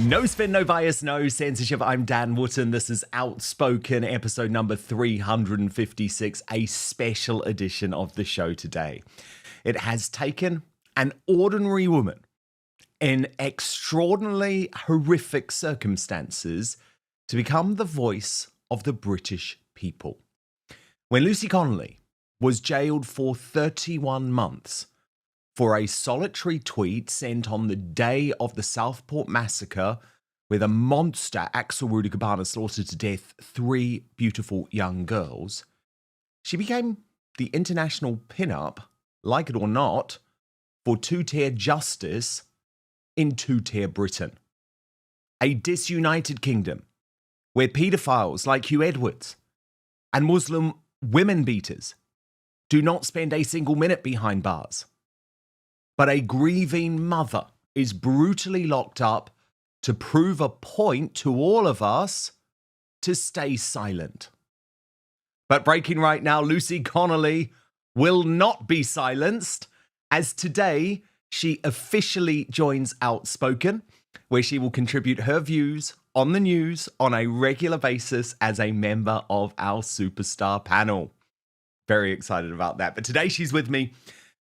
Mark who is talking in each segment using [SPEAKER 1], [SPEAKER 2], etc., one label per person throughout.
[SPEAKER 1] No spin, no bias, no censorship. I'm Dan Wootton. This is Outspoken, episode number 356, a special edition of the show today. It has taken an ordinary woman in extraordinarily horrific circumstances to become the voice of the British people. When Lucy Connolly was jailed for 31 months for a solitary tweet sent on the day of the Southport Massacre, where the monster Axel Rudakuabana slaughtered to death 3 beautiful young girls, she became the international pin-up, like it or not, for two-tier justice in two-tier Britain. A disunited kingdom where paedophiles like Huw Edwards and Muslim women beaters do not spend a single minute behind bars. But a grieving mother is brutally locked up to prove a point to all of us to stay silent. But breaking right now, Lucy Connolly will not be silenced, as today she officially joins Outspoken, where she will contribute her views on the news on a regular basis as a member of our superstar panel. Very excited about that. But today she's with me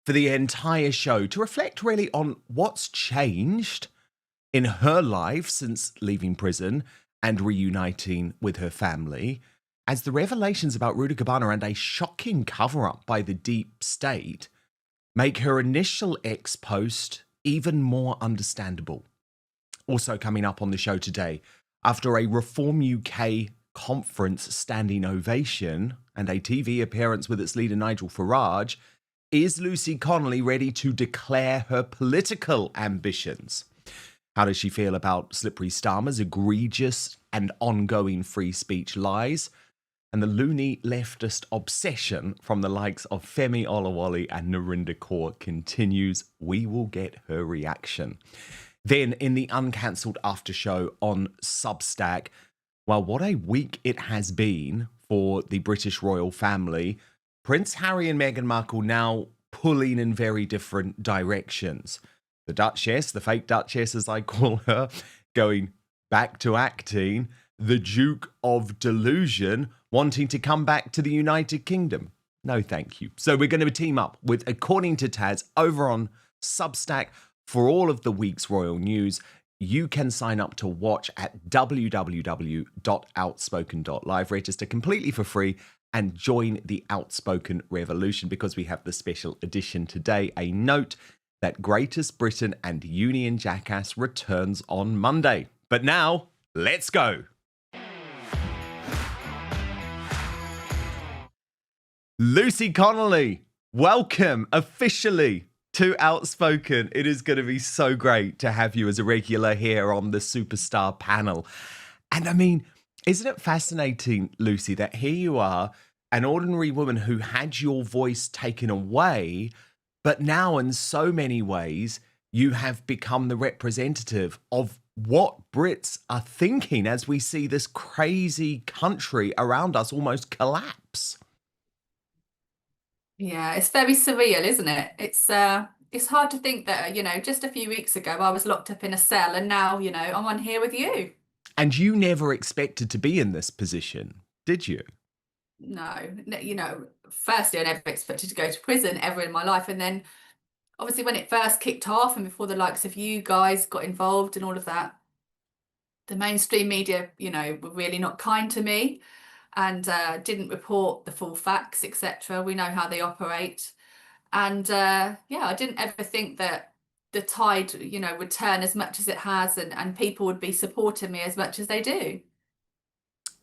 [SPEAKER 1] for the entire show to reflect really on what's changed in her life since leaving prison and reuniting with her family, as the revelations about Rudakubana and a shocking cover-up by the deep state make her initial ex-post even more understandable. Also coming up on the show today, after a Reform UK conference standing ovation and a TV appearance with its leader Nigel Farage, is Lucy Connolly ready to declare her political ambitions? How does she feel about slippery Starmer's egregious and ongoing free speech lies? And the loony leftist obsession from the likes of Femi Olawale and Narinder Kaur continues. We will get her reaction. Then in the uncancelled after show on Substack, well, what a week it has been for the British royal family. Prince Harry and Meghan Markle now pulling in very different directions. The Duchess, the fake Duchess as I call her, going back to acting. The Duke of Delusion wanting to come back to the United Kingdom. No, thank you. So we're going to team up with According to Taz over on Substack for all of the week's royal news. You can sign up to watch at www.outspoken.live. Register completely for free and join the Outspoken revolution, because we have the special edition today. A note that Greatest Britain and Union Jackass returns on Monday. But now, let's go. Lucy Connolly, welcome officially to Outspoken. It is going to be so great to have you as a regular here on the Superstar panel. And I mean, isn't it fascinating, Lucy, that here you are, an ordinary woman who had your voice taken away, but now in so many ways, you have become the representative of what Brits are thinking as we see this crazy country around us almost collapse.
[SPEAKER 2] Yeah, it's very surreal, isn't it? It's hard to think that, just a few weeks ago I was locked up in a cell and now, I'm on here with you.
[SPEAKER 1] And you never expected to be in this position, did you?
[SPEAKER 2] No, firstly, I never expected to go to prison ever in my life. And then obviously when it first kicked off and before the likes of you guys got involved and all of that, the mainstream media, were really not kind to me and didn't report the full facts, etc. We know how they operate. And I didn't ever think that the tide, would turn as much as it has and people would be supporting me as much as they do.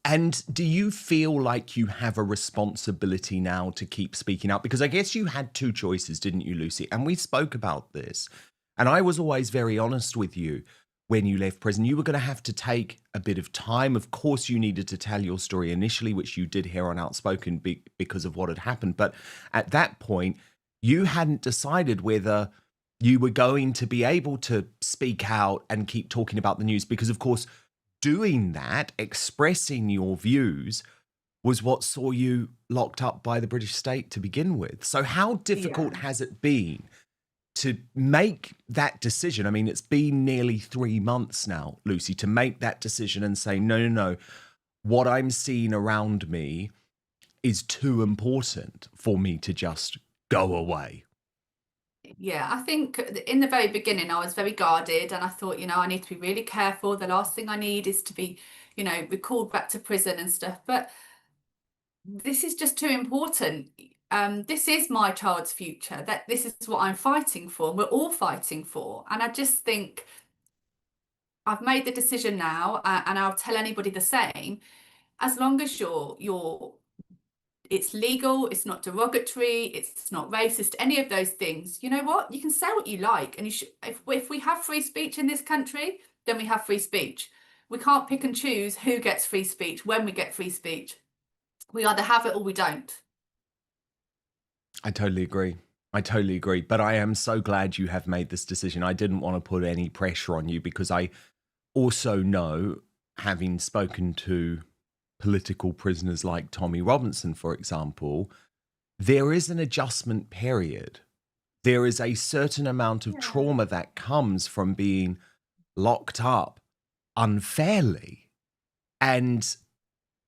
[SPEAKER 1] And do you feel like you have a responsibility now to keep speaking up? Because I guess you had two choices, didn't you, Lucy? And we spoke about this. And I was always very honest with you when you left prison. You were going to have to take a bit of time. Of course, you needed to tell your story initially, which you did here on Outspoken because of what had happened. But at that point, you hadn't decided whether you were going to be able to speak out and keep talking about the news. Because, of course, doing that, expressing your views, was what saw you locked up by the British state to begin with. So how difficult has it been to make that decision. I mean, it's been nearly 3 months now, Lucy, to make that decision and say, no, no, no, what I'm seeing around me is too important for me to just go away.
[SPEAKER 2] Yeah, I think in the very beginning, I was very guarded and I thought, I need to be really careful. The last thing I need is to be, recalled back to prison and stuff. But this is just too important. This is my child's future. That this is what I'm fighting for. We're all fighting for. And I just think I've made the decision now, and I'll tell anybody the same. As long as it's legal, it's not derogatory, it's not racist, any of those things. You know what? You can say what you like, and you should. If we have free speech in this country, then we have free speech. We can't pick and choose who gets free speech, when we get free speech. We either have it or we don't.
[SPEAKER 1] I totally agree. I totally agree. But I am so glad you have made this decision. I didn't want to put any pressure on you because I also know, having spoken to political prisoners like Tommy Robinson, for example, there is an adjustment period. There is a certain amount of trauma that comes from being locked up unfairly. And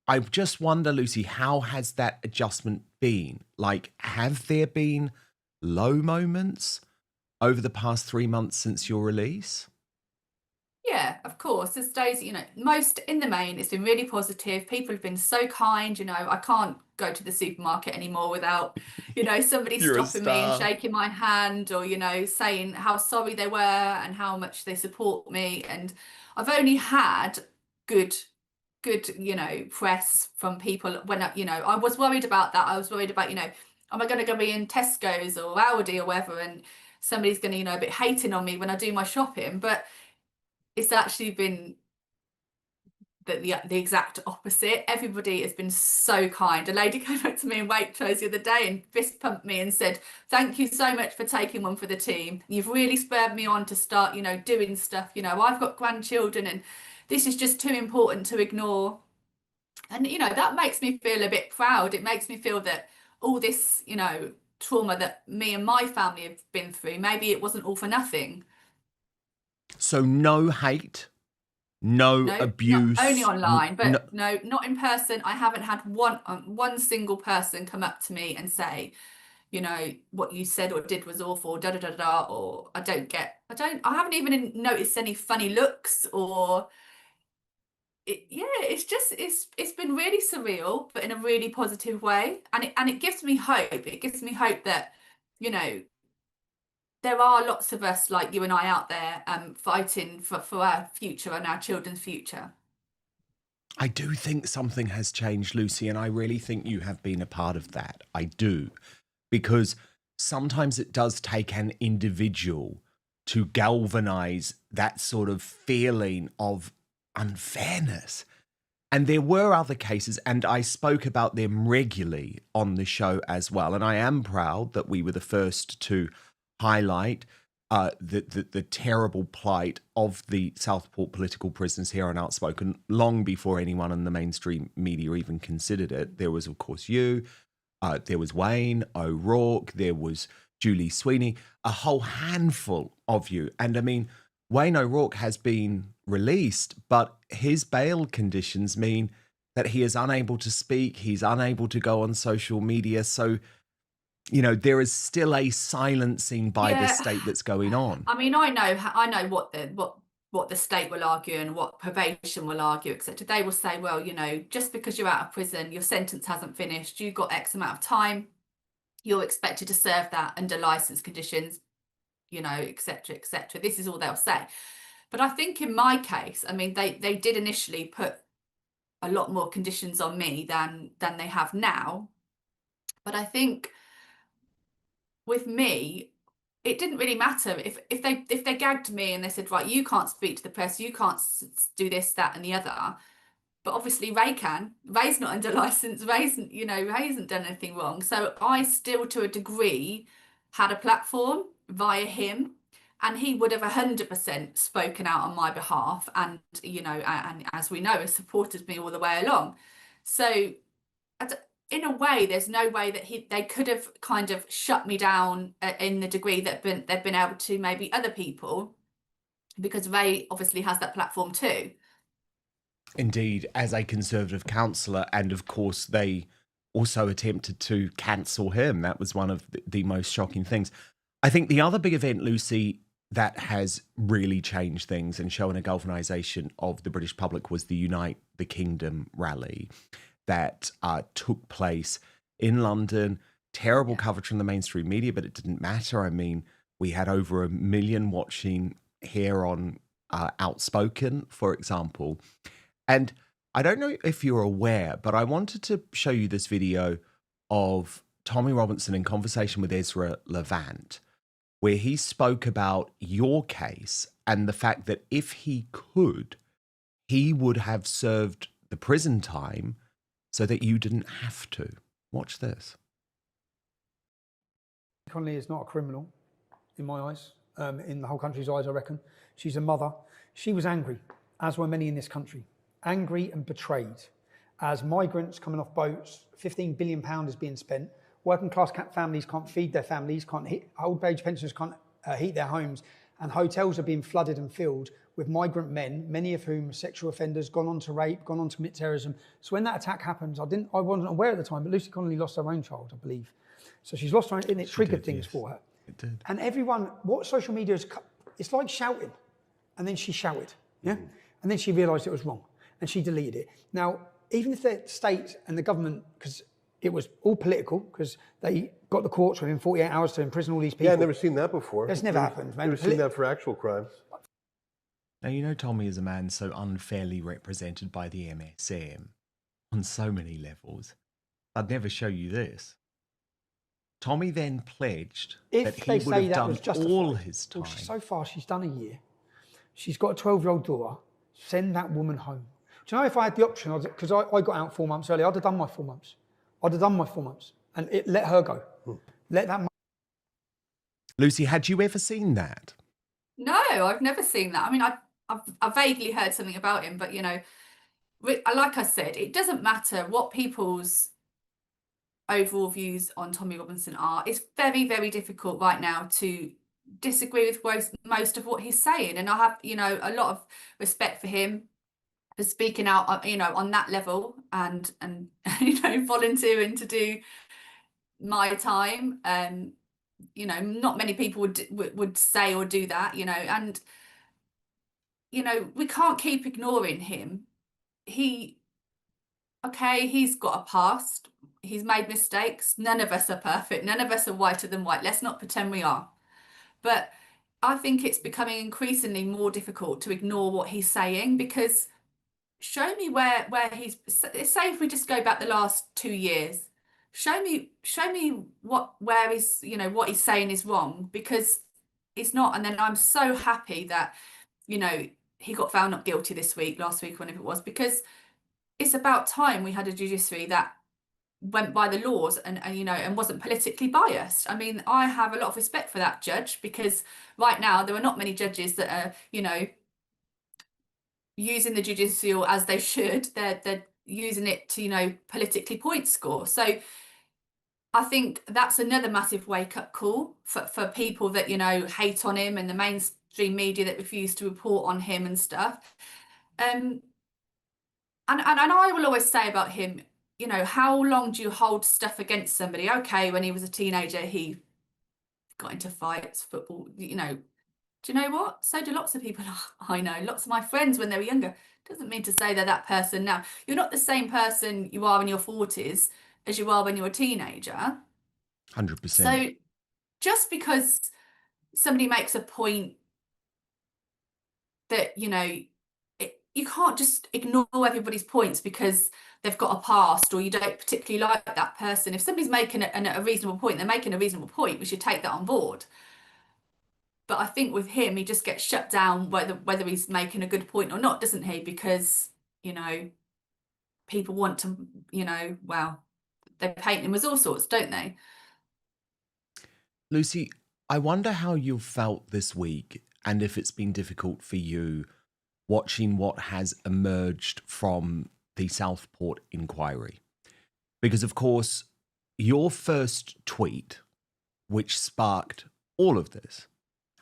[SPEAKER 1] I just wonder, Lucy, how has that adjustment been? Like, have there been low moments over the past 3 months since your release?
[SPEAKER 2] Yeah, of course. There's days, most in the main, it's been really positive. People have been so kind. I can't go to the supermarket anymore without, somebody
[SPEAKER 1] You're a
[SPEAKER 2] stopping me and
[SPEAKER 1] star.
[SPEAKER 2] shaking my hand or, saying how sorry they were and how much they support me. And I've only had good, press from people when, I was worried about that. I was worried about, am I going to go be in Tesco's or Aldi or whatever, and somebody's going to, a bit hating on me when I do my shopping. But it's actually been the exact opposite. Everybody has been so kind. A lady came up to me in Waitrose the other day and fist pumped me and said, "Thank you so much for taking one for the team. You've really spurred me on to start, doing stuff. I've got grandchildren and this is just too important to ignore." And, that makes me feel a bit proud. It makes me feel that all this, trauma that me and my family have been through, maybe it wasn't all for nothing.
[SPEAKER 1] So no hate, no
[SPEAKER 2] No, not only
[SPEAKER 1] abuse,
[SPEAKER 2] online,
[SPEAKER 1] no.
[SPEAKER 2] but no, not in person. I haven't had one single person come up to me and say, what you said or did was awful, da da da da, or I haven't even noticed any funny looks or it's been really surreal, but in a really positive way. And it gives me hope. It gives me hope that, you know, there are lots of us like you and I out there fighting for our future and our children's future.
[SPEAKER 1] I do think something has changed, Lucy, and I really think you have been a part of that. I do. Because sometimes it does take an individual to galvanize that sort of feeling of unfairness. And there were other cases, and I spoke about them regularly on the show as well. And I am proud that we were the first to highlight the terrible plight of the Southport political prisoners here on Outspoken, long before anyone in the mainstream media even considered it. There was, of course, you. There was Wayne O'Rourke. There was Julie Sweeney. A whole handful of you. And I mean, Wayne O'Rourke has been released, but his bail conditions mean that he is unable to speak. He's unable to go on social media. So, you know, there is still a silencing by the state that's going on.
[SPEAKER 2] I mean, I know what the state will argue and what probation will argue, etc. They will say, well, just because you're out of prison, your sentence hasn't finished, you've got X amount of time, you're expected to serve that under license conditions, etc., etc. This is all they'll say. But I think in my case, I mean, they did initially put a lot more conditions on me than they have now. But I think with me, it didn't really matter if they gagged me and they said, right, you can't speak to the press, you can't do this, that, and the other. But obviously Ray can. Ray's not under license. Ray hasn't done anything wrong. So I still, to a degree, had a platform via him, and he would have 100% spoken out on my behalf. And and as we know, has supported me all the way along. So in a way, there's no way that they could have kind of shut me down in the degree that they've been able to maybe other people, because Ray obviously has that platform too.
[SPEAKER 1] Indeed, as a Conservative councillor, and of course they also attempted to cancel him. That was one of the most shocking things. I think the other big event, Lucy, that has really changed things and shown a galvanisation of the British public was the Unite the Kingdom rally that took place in London. Terrible coverage from the mainstream media, but it didn't matter. I mean, we had over 1 million watching here on Outspoken, for example. And I don't know if you're aware, but I wanted to show you this video of Tommy Robinson in conversation with Ezra Levant, where he spoke about your case and the fact that if he could, he would have served the prison time so that you didn't have to. Watch this.
[SPEAKER 3] Connolly is not a criminal in my eyes, in the whole country's eyes, I reckon. She's a mother. She was angry, as were many in this country. Angry and betrayed. As migrants coming off boats, £15 billion is being spent. Working class families can't feed their families, old age pensioners can't heat their homes, and hotels are being flooded and filled with migrant men, many of whom are sexual offenders, gone on to rape, gone on to commit terrorism. So when that attack happens, I wasn't aware at the time, but Lucy Connolly lost her own child, I believe. So she's lost her own, and it triggered things for her.
[SPEAKER 1] It did.
[SPEAKER 3] And everyone, what social media is, it's like shouting. And then she shouted, yeah? And then she realised it was wrong, and she deleted it. Now, even if the state and the government, because it was all political, because they got the courts within 48 hours to imprison all these people.
[SPEAKER 4] Yeah, I've never seen that before.
[SPEAKER 3] That's never happened, man.
[SPEAKER 4] Never seen that for actual crimes.
[SPEAKER 1] Now, you know, Tommy is a man so unfairly represented by the MSM on so many levels. I'd never show you this. Tommy then pledged that he would have done all his time.
[SPEAKER 3] Well, so far, she's done a year. She's got a 12-year-old daughter. Send that woman home. Do you know, if I had the option, because I got out 4 months early, I'd have done my 4 months. I'd have done my 4 months. And let her go. Let that...
[SPEAKER 1] Lucy, had you ever seen that?
[SPEAKER 2] No, I've never seen that. I mean, I've vaguely heard something about him, but, you know, like I said, it doesn't matter what people's overall views on Tommy Robinson are. It's very, very difficult right now to disagree with most of what he's saying. And I have, you know, a lot of respect for him for speaking out, you know, on that level and you know, volunteering to do my time. You know, not many people would say or do that, you know, and, you know, we can't keep ignoring him. Okay, he's got a past. He's made mistakes. None of us are perfect. None of us are whiter than white. Let's not pretend we are. But I think it's becoming increasingly more difficult to ignore what he's saying, because show me where he's, say if we just go back the last 2 years, show me where he's, you know, what he's saying is wrong, because it's not. And then I'm so happy that, you know, he got found not guilty last week, whenever it was, because it's about time we had a judiciary that went by the laws and you know, and wasn't politically biased. I mean, I have a lot of respect for that judge, because right now there are not many judges that are, you know, using the judicial as they should. They're using it to, you know, politically point score. So I think that's another massive wake-up call for people that, you know, hate on him and the mainstream media that refuse to report on him and stuff. And I will always say about him, you know, how long do you hold stuff against somebody? Okay, when he was a teenager, he got into fights, football, you know. Do you know what? So do lots of people. I know lots of my friends when they were younger. Doesn't mean to say they're that person now. You're not the same person you are in your 40s as you are when you're a teenager.
[SPEAKER 1] 100%.
[SPEAKER 2] So just because somebody makes a point that, you know, you can't just ignore everybody's points because they've got a past or you don't particularly like that person. If somebody's making a reasonable point, they're making a reasonable point, we should take that on board. But I think with him, he just gets shut down whether he's making a good point or not, doesn't he? Because, you know, people want to, you know, well, they paint him as all sorts, don't they?
[SPEAKER 1] Lucy, I wonder how you've felt this week and if it's been difficult for you watching what has emerged from the Southport inquiry. Because, of course, your first tweet, which sparked all of this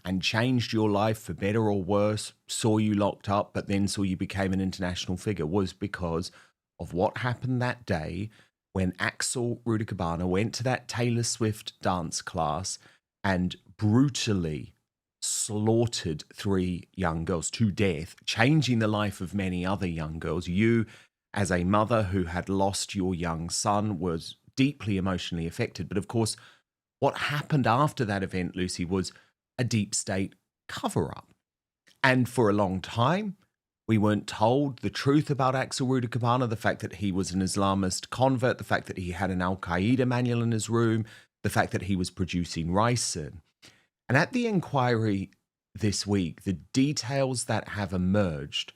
[SPEAKER 1] and changed your life for better or worse, saw you locked up, but then saw you became an international figure, was because of what happened that day when Axel Rudakuabana went to that Taylor Swift dance class and brutally slaughtered 3 young girls to death, changing the life of many other young girls. You, as a mother who had lost your young son, was deeply emotionally affected. But of course, what happened after that event, Lucy, was a deep state cover-up. And for a long time, we weren't told the truth about Axel Rudakuabana, the fact that he was an Islamist convert, the fact that he had an Al-Qaeda manual in his room, the fact that he was producing ricin. And at the inquiry this week, the details that have emerged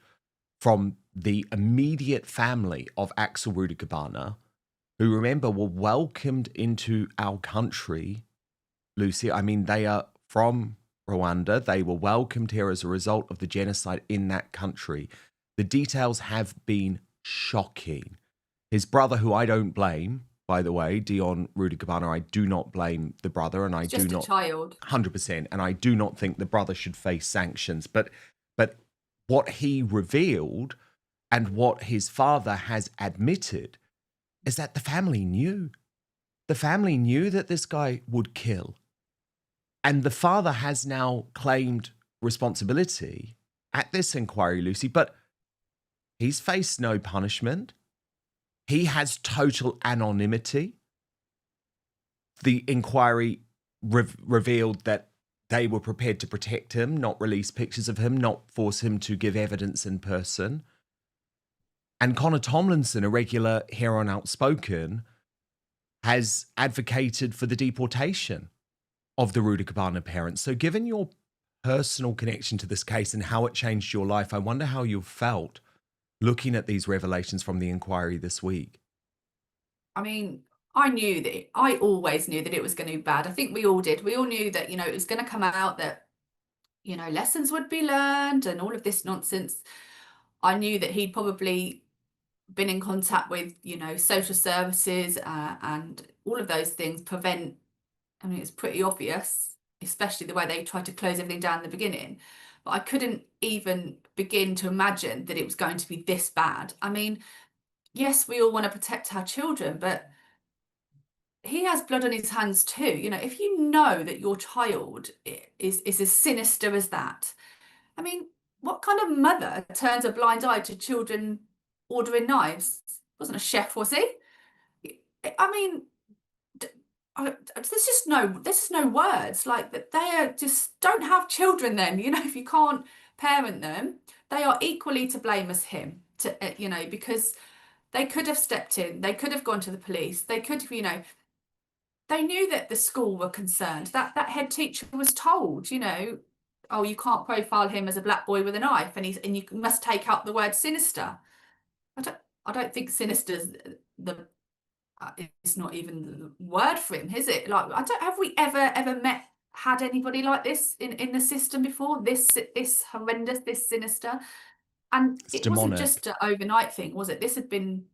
[SPEAKER 1] from the immediate family of Axel Rudakuabana, who, remember, were welcomed into our country, Lucy. I mean, they are from Rwanda. They were welcomed here as a result of the genocide in that country. The details have been shocking. His brother, who I don't blame, by the way, Dion Rudakubana, I do not blame the brother, and I do not.
[SPEAKER 2] Just a child.
[SPEAKER 1] 100%, and I do not think the brother should face sanctions. But what he revealed and what his father has admitted is that the family knew. The family knew that this guy would kill. And the father has now claimed responsibility at this inquiry, Lucy, but he's faced no punishment. He has total anonymity. The inquiry revealed that they were prepared to protect him, not release pictures of him, not force him to give evidence in person. And Connor Tomlinson, a regular here on Outspoken, has advocated for the deportation of the Rudakubana parents. So given your personal connection to this case and how it changed your life, I wonder how you felt looking at these revelations from the inquiry this week.
[SPEAKER 2] I mean, I always knew that it was going to be bad. I think we all did. We all knew that, it was going to come out that, lessons would be learned and all of this nonsense. I knew that he'd probably been in contact with, social services and all of those things I mean, it's pretty obvious, especially the way they tried to close everything down in the beginning. But I couldn't even begin to imagine that it was going to be this bad. I mean, yes, we all want to protect our children, but he has blood on his hands too. If you know that your child is as sinister as that, I mean, what kind of mother turns a blind eye to children ordering knives? Wasn't a chef, was he? I mean, there's just no words. Like that, they just don't have children. Then if you can't parent them, they are equally to blame as him. Because they could have stepped in, they could have gone to the police, they could have, they knew that the school were concerned. That head teacher was told, oh, you can't profile him as a black boy with a knife, and you must take out the word sinister. I don't think sinister's it's not even the word for him, is it? Like, have we ever had anybody like this in the system before? This horrendous, this sinister, and
[SPEAKER 1] It's
[SPEAKER 2] it
[SPEAKER 1] demonic.
[SPEAKER 2] wasn't just an overnight thing, was it? This had been,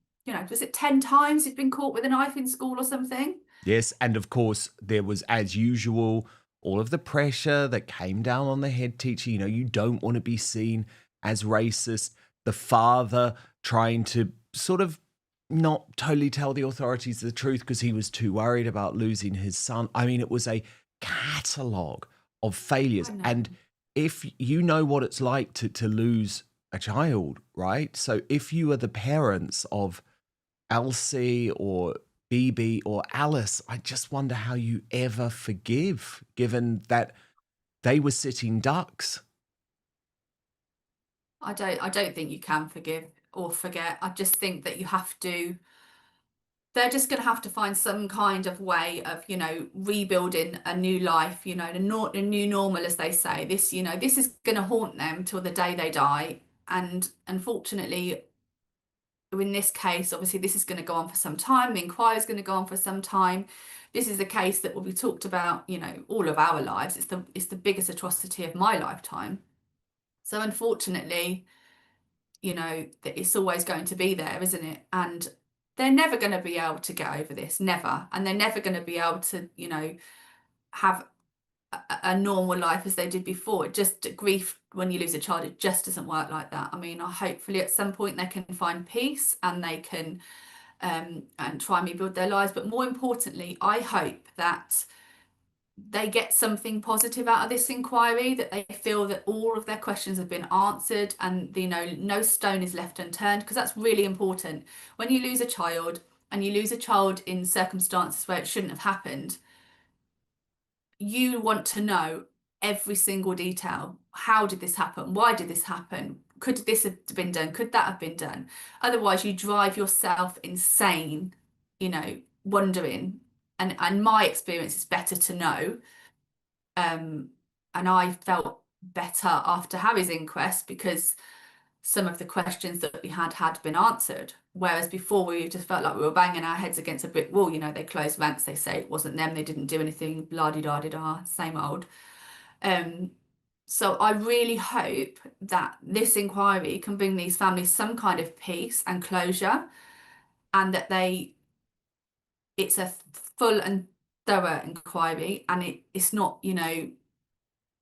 [SPEAKER 2] was it 10 times he'd been caught with a knife in school or something?
[SPEAKER 1] Yes, and of course, there was, as usual, all of the pressure that came down on the head teacher. You don't want to be seen as racist. The father trying to sort of not totally tell the authorities the truth because he was too worried about losing his son. I mean, it was a catalogue of failures. And if you know what it's like to lose a child, right? So if you are the parents of Elsie or BB or Alice, I just wonder how you ever forgive, given that they were sitting ducks.
[SPEAKER 2] I don't think you can forgive or forget. I just think that they're just going to have to find some kind of way of, rebuilding a new life, a new normal, as they say. This is going to haunt them till the day they die. And unfortunately, in this case, obviously, this is going to go on for some time. The inquiry is going to go on for some time. This is a case that will be talked about, all of our lives. It's the biggest atrocity of my lifetime. So unfortunately, that it's always going to be there, isn't it? And they're never going to be able to get over this, never. And they're never going to be able to, you know, have a normal life as they did before. It just, grief when you lose a child, it just doesn't work like that. I mean, hopefully at some point they can find peace and they can and try and rebuild their lives. But more importantly, I hope that they get something positive out of this inquiry, that they feel that all of their questions have been answered and, you know, no stone is left unturned, because that's really important. When you lose a child, and you lose a child in circumstances where it shouldn't have happened, you want to know every single detail. How did this happen? Why did this happen? Could this have been done? Could that have been done? Otherwise, you drive yourself insane, you know, wondering. And my experience is better to know. And I felt better after Harry's inquest because some of the questions that we had been answered. Whereas before we just felt like we were banging our heads against a brick wall. You know, they closed ranks, they say it wasn't them, they didn't do anything, blah-de-da-de-da, same old. So I really hope that this inquiry can bring these families some kind of peace and closure, and that it's a full and thorough inquiry, and it's not, you know,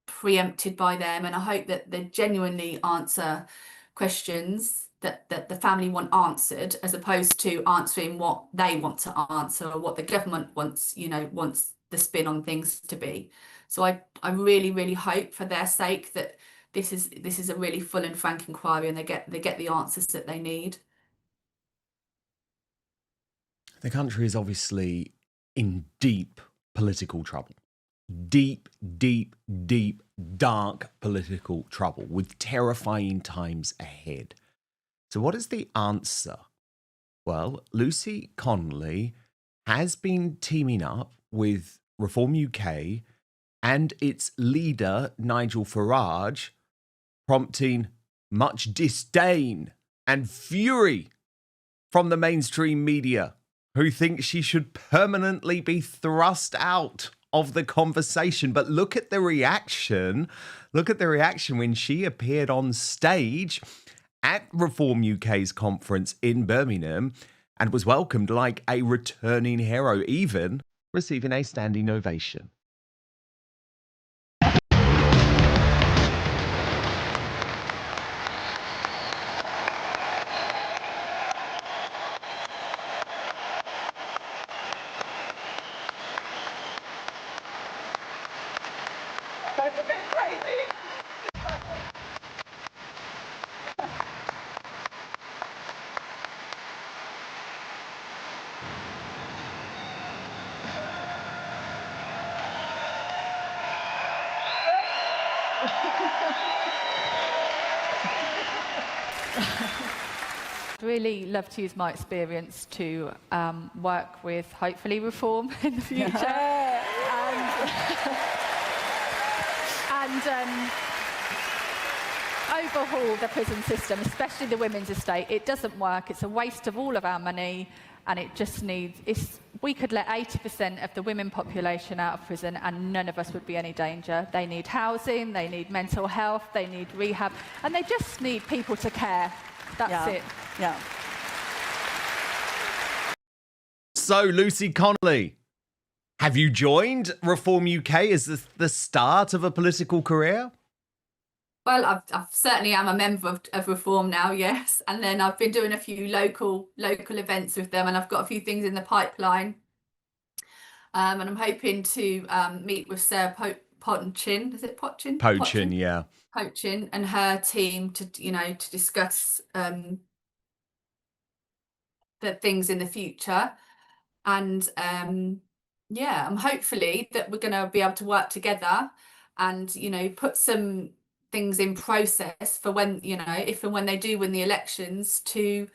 [SPEAKER 2] preempted by them. And I hope that they genuinely answer questions that the family want answered, as opposed to answering what they want to answer or what the government wants, you know, wants the spin on things to be. So I really, really hope for their sake that this is a really full and frank inquiry, and they get the answers that they need.
[SPEAKER 1] The country is obviously in deep political trouble. Deep, deep, deep, dark political trouble with terrifying times ahead. So what is the answer? Well, Lucy Connolly has been teaming up with Reform UK and its leader, Nigel Farage, prompting much disdain and fury from the mainstream media, who think she should permanently be thrust out of the conversation. But look at the reaction. Look at the reaction when she appeared on stage at Reform UK's conference in Birmingham and was welcomed like a returning hero, even receiving a standing ovation.
[SPEAKER 5] Really love to use my experience to work with, hopefully, reform in the future. and overhaul the prison system, especially the women's estate. It doesn't work. It's a waste of all of our money, and it just needs... we could let 80% of the women population out of prison and none of us would be any danger. They need housing, they need mental health, they need rehab, and they just need people to care. That's it.
[SPEAKER 6] Yeah.
[SPEAKER 1] So, Lucy Connolly, have you joined Reform UK as the start of a political career?
[SPEAKER 2] Well, I certainly am a member of Reform now, yes. And then I've been doing a few local events with them, and I've got a few things in the pipeline. And I'm hoping to meet with Sarah Potchin. Is it Potchin?
[SPEAKER 1] Potchin, yeah.
[SPEAKER 2] Potchin and her team to discuss the things in the future. And yeah, I'm hopefully that we're going to be able to work together and, you know, put some things in process for when, you know, if and when they do win the elections, to,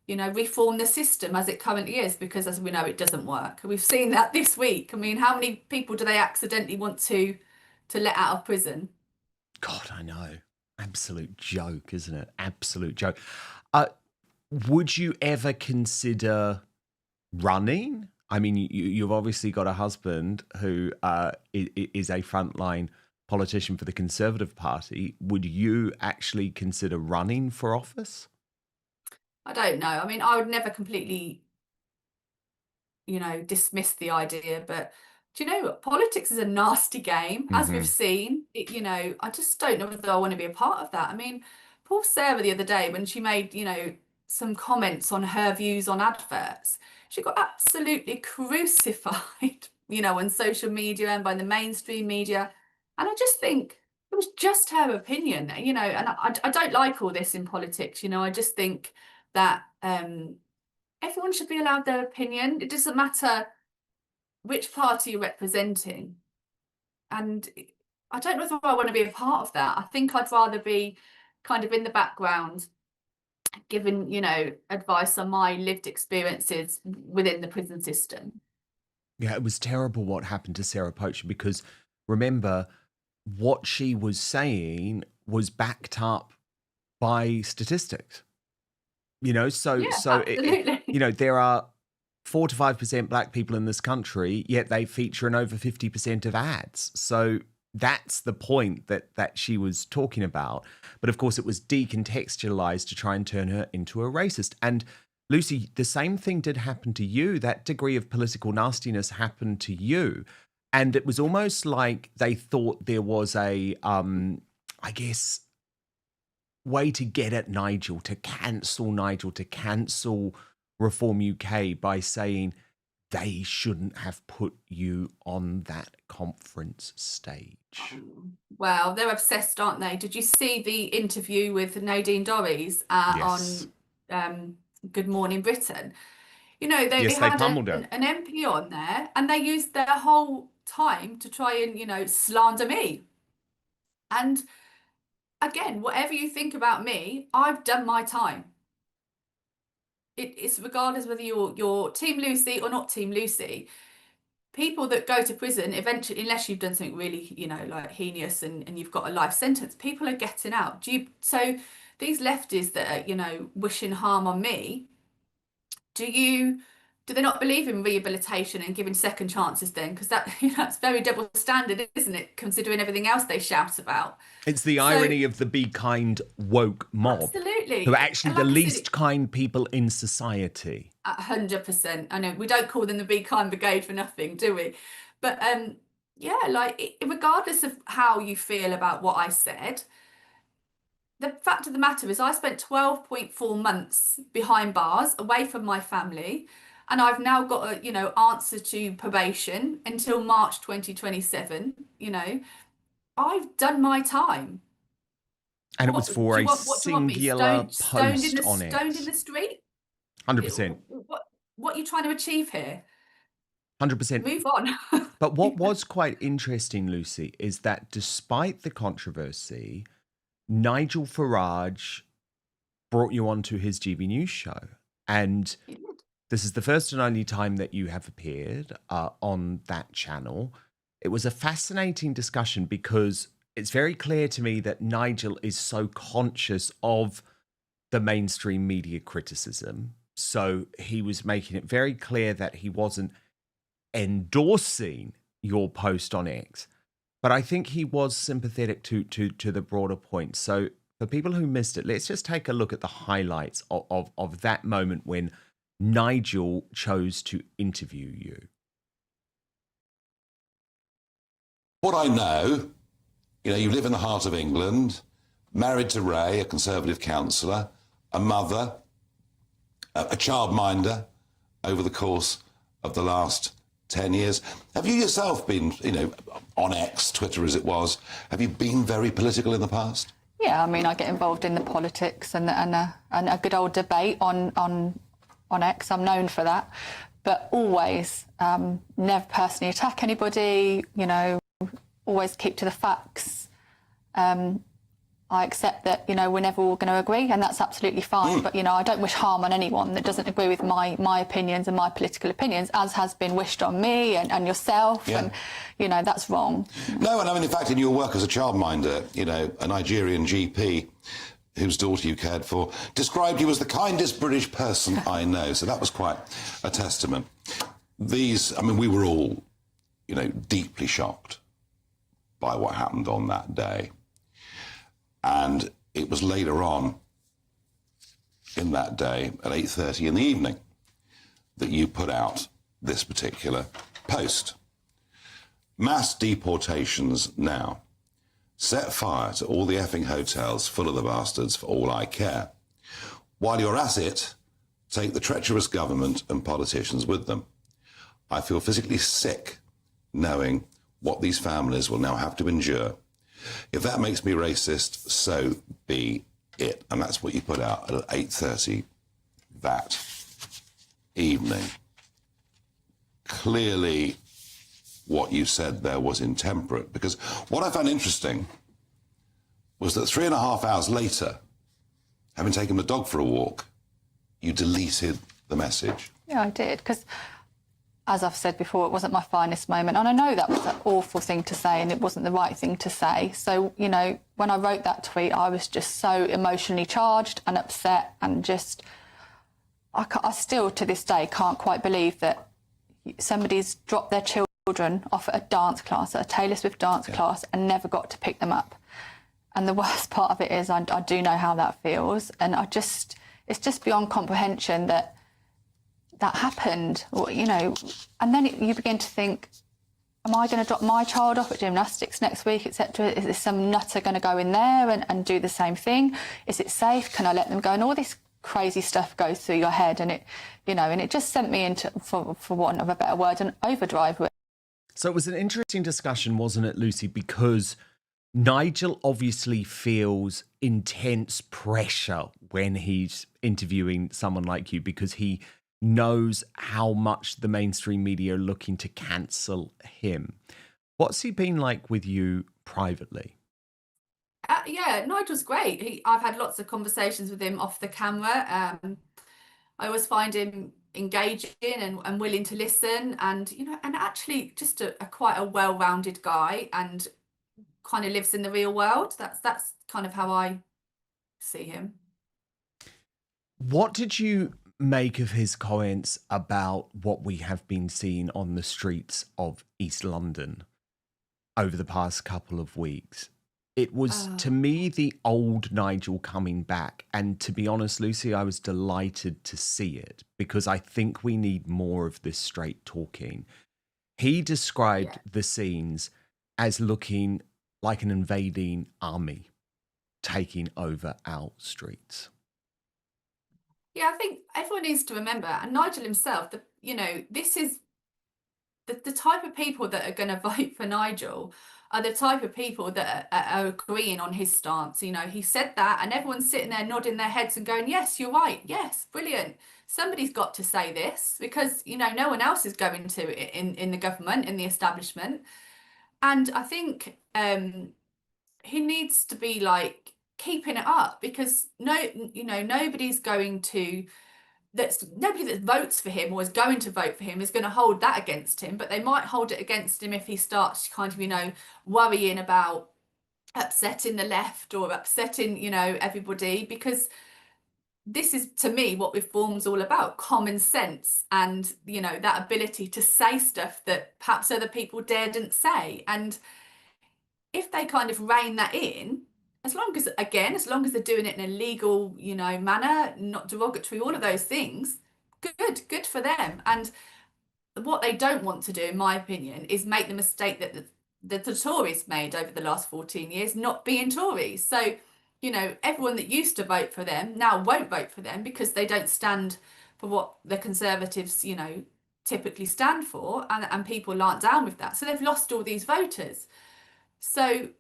[SPEAKER 2] you know, reform the system as it currently is, because as we know, it doesn't work. We've seen that this week. I mean, how many people do they accidentally want to let out of prison?
[SPEAKER 1] God, I know. Absolute joke, isn't it? Absolute joke. Would you ever consider running? I mean, you've obviously got a husband who is a frontline politician for the Conservative Party. Would you actually consider running for office?
[SPEAKER 2] I don't know. I mean, I would never completely dismiss the idea, but do you know what? Politics is a nasty game, as we've seen. I just don't know whether I want to be a part of that. I mean, poor Sarah the other day, when she made, some comments on her views on adverts, she got absolutely crucified, on social media and by the mainstream media. And I just think it was just her opinion, and I don't like all this in politics. I just think that everyone should be allowed their opinion. It doesn't matter which party you're representing. And I don't know if I want to be a part of that. I think I'd rather be kind of in the background, giving, advice on my lived experiences within the prison system.
[SPEAKER 1] Yeah, it was terrible what happened to Sarah Poacher, because remember, what she was saying was backed up by statistics. There are 4 to 5% black people in this country, yet they feature in over 50% of ads. So that's the point that she was talking about. But of course, it was decontextualized to try and turn her into a racist. And Lucy, the same thing did happen to you. That degree of political nastiness happened to you. And it was almost like they thought there was a, way to get at Nigel, to cancel Reform UK by saying they shouldn't have put you on that conference stage.
[SPEAKER 2] Well, they're obsessed, aren't they? Did you see the interview with Nadine Dorries
[SPEAKER 1] Yes.
[SPEAKER 2] on Good Morning Britain? They
[SPEAKER 1] Yes,
[SPEAKER 2] had
[SPEAKER 1] they pummeled her.
[SPEAKER 2] an MP on there, and they used their whole time to try and, slander me. And again, whatever you think about me, I've done my time. It's regardless whether you're Team Lucy or not Team Lucy. People that go to prison eventually, unless you've done something really, like heinous and you've got a life sentence, people are getting out. So these lefties that are, wishing harm on me, do they not believe in rehabilitation and giving second chances then? Because that, it's very double standard, isn't it? Considering everything else they shout about.
[SPEAKER 1] It's the irony of the be kind woke mob.
[SPEAKER 2] Absolutely.
[SPEAKER 1] Who are actually the least kind people in society.
[SPEAKER 2] 100%. I know we don't call them the Be Kind Brigade for nothing, do we? But regardless of how you feel about what I said, the fact of the matter is I spent 12.4 months behind bars, away from my family, and I've now got a answer to probation until March 2027. I've done my time.
[SPEAKER 1] And it was for a singular post on it.
[SPEAKER 2] Stoned in the street?
[SPEAKER 1] 100%.
[SPEAKER 2] What are you trying to achieve here?
[SPEAKER 1] 100%.
[SPEAKER 2] Move on.
[SPEAKER 1] But what was quite interesting, Lucy, is that despite the controversy, Nigel Farage brought you onto his GB News show. And this is the first and only time that you have appeared on that channel. It was a fascinating discussion because it's very clear to me that Nigel is so conscious of the mainstream media criticism. So he was making it very clear that he wasn't endorsing your post on X. But I think he was sympathetic to the broader point. So for people who missed it, let's just take a look at the highlights of that moment when Nigel chose to interview you.
[SPEAKER 6] What I know, you live in the heart of England, married to Ray, a Conservative councillor, a mother, a childminder over the course of the last 10 years. Have you yourself been, on X, Twitter as it was, have you been very political in the past?
[SPEAKER 5] Yeah, I get involved in the politics and a good old debate on X. I'm known for that, but always never personally attack anybody, always keep to the facts. I accept that, we're never all going to agree, and that's absolutely fine. But, I don't wish harm on anyone that doesn't agree with my opinions and my political opinions, as has been wished on me and yourself. Yeah. And, that's wrong.
[SPEAKER 6] No, and in fact, in your work as a childminder, a Nigerian GP whose daughter you cared for described you as the kindest British person I know. So that was quite a testament. We were all, deeply shocked by what happened on that day. And it was later on in that day at 8:30 in the evening that you put out this particular post. Mass deportations now. Set fire to all the effing hotels full of the bastards for all I care. While you're at it, take the treacherous government and politicians with them. I feel physically sick knowing what these families will now have to endure. If that makes me racist, so be it. And that's what you put out at 8:30 that evening. Clearly, what you said there was intemperate, because what I found interesting was that 3.5 hours later, having taken the dog for a walk, you deleted the message.
[SPEAKER 5] Yeah, I did, because as I've said before, it wasn't my finest moment. And I know that was an awful thing to say and it wasn't the right thing to say. So, you know, when I wrote that tweet, I was just so emotionally charged and upset and just... I still, to this day, can't quite believe that somebody's dropped their children off at a dance class, at a Taylor Swift dance class, and never got to pick them up. And the worst part of it is I do know how that feels. And it's just beyond comprehension that happened, or, you know. And then you begin to think, am I going to drop my child off at gymnastics next week, etc.? Is there some nutter going to go in there and do the same thing? Is it safe? Can I let them go? And all this crazy stuff goes through your head, and it just sent me into, for want of a better word, an overdrive.
[SPEAKER 1] So it was an interesting discussion, wasn't it, Lucy? Because Nigel obviously feels intense pressure when he's interviewing someone like you, because he knows how much the mainstream media are looking to cancel him. What's he been like with you privately?
[SPEAKER 2] Yeah, Nigel's great. I've had lots of conversations with him off the camera. I always find him engaging and willing to listen, and and actually just a quite a well-rounded guy, and kind of lives in the real world. That's kind of how I see him.
[SPEAKER 1] What did you make of his comments about what we have been seeing on the streets of East London over the past couple of weeks? It was, to me, the old Nigel coming back. And to be honest, Lucy, I was delighted to see it, because I think we need more of this straight talking. He described the scenes as looking like an invading army taking over our streets.
[SPEAKER 2] Yeah, I think everyone needs to remember, and Nigel himself, this is the type of people that are going to vote for Nigel are the type of people that are agreeing on his stance. He said that, and everyone's sitting there nodding their heads and going, yes, you're right. Yes, brilliant. Somebody's got to say this, because, no one else is going to in the government, in the establishment. And I think he needs to be keeping it up, because nobody's going to... nobody that votes for him or is going to vote for him is going to hold that against him, but they might hold it against him if he starts kind of, worrying about upsetting the left or upsetting, everybody, because this is, to me, what reform's all about: common sense and, that ability to say stuff that perhaps other people daren't say. And if they kind of rein that in, as long as they're doing it in a legal, manner, not derogatory, all of those things, good for them. And what they don't want to do, in my opinion, is make the mistake that the Tories made over the last 14 years, not being Tories. So, everyone that used to vote for them now won't vote for them, because they don't stand for what the Conservatives, typically stand for, and people aren't down with that. So they've lost all these voters. So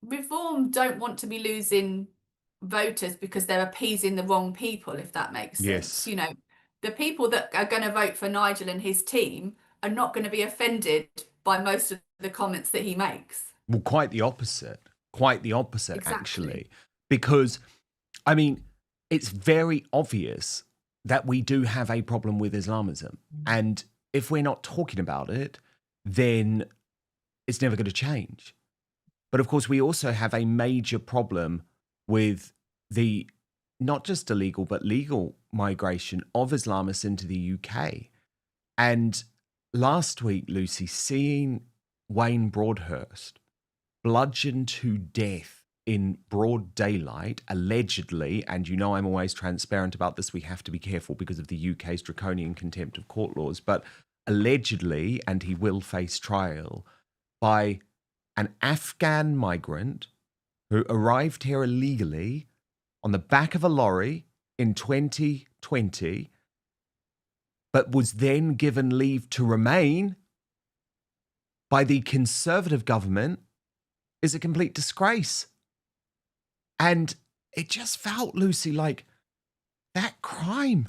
[SPEAKER 2] Reform don't want to be losing voters because they're appeasing the wrong people, if that makes sense.
[SPEAKER 1] Yes.
[SPEAKER 2] The people that are going to vote for Nigel and his team are not going to be offended by most of the comments that he makes.
[SPEAKER 1] Well, quite the opposite. Exactly. Actually. Because, it's very obvious that we do have a problem with Islamism. And if we're not talking about it, then it's never going to change. But of course, we also have a major problem with the not just illegal, but legal migration of Islamists into the UK. And last week, Lucy, seeing Wayne Broadhurst bludgeoned to death in broad daylight, allegedly, and I'm always transparent about this, we have to be careful because of the UK's draconian contempt of court laws, but allegedly, and he will face trial, by an Afghan migrant who arrived here illegally on the back of a lorry in 2020, but was then given leave to remain by the Conservative government, is a complete disgrace. And it just felt, Lucy, like that crime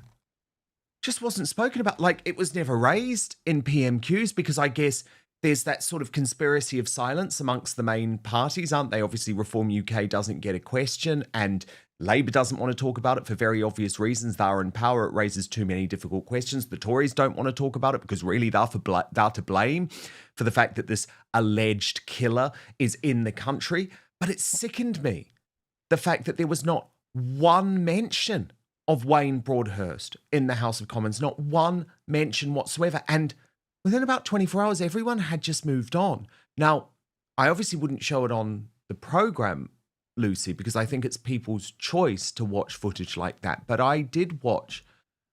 [SPEAKER 1] just wasn't spoken about. Like, it was never raised in PMQs because I guess there's that sort of conspiracy of silence amongst the main parties, aren't they? Obviously, Reform UK doesn't get a question, and Labour doesn't want to talk about it for very obvious reasons. They're in power. It raises too many difficult questions. The Tories don't want to talk about it because really they're to blame for the fact that this alleged killer is in the country. But it sickened me, the fact that there was not one mention of Wayne Broadhurst in the House of Commons, not one mention whatsoever. And within about 24 hours, everyone had just moved on. Now, I obviously wouldn't show it on the programme, Lucy, because I think it's people's choice to watch footage like that. But I did watch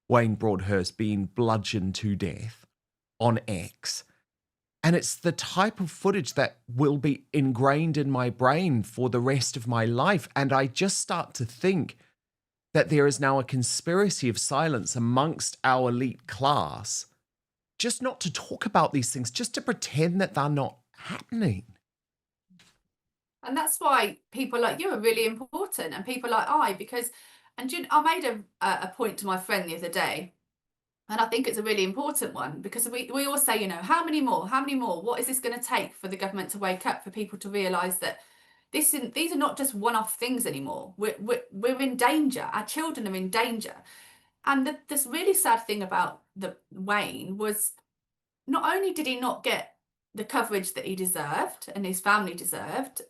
[SPEAKER 1] Wayne Broadhurst being bludgeoned to death on X. And it's the type of footage that will be ingrained in my brain for the rest of my life. And I just start to think that there is now a conspiracy of silence amongst our elite class, just not to talk about these things, just to pretend that they're not happening.
[SPEAKER 2] And that's why people like you are really important, and people like because, and I made a point to my friend the other day, and I think it's a really important one, because we all say, how many more, what is this going to take for the government to wake up, for people to realise that these are not just one-off things anymore. We're in danger. Our children are in danger. And this really sad thing about Wayne was, not only did he not get the coverage that he deserved and his family deserved,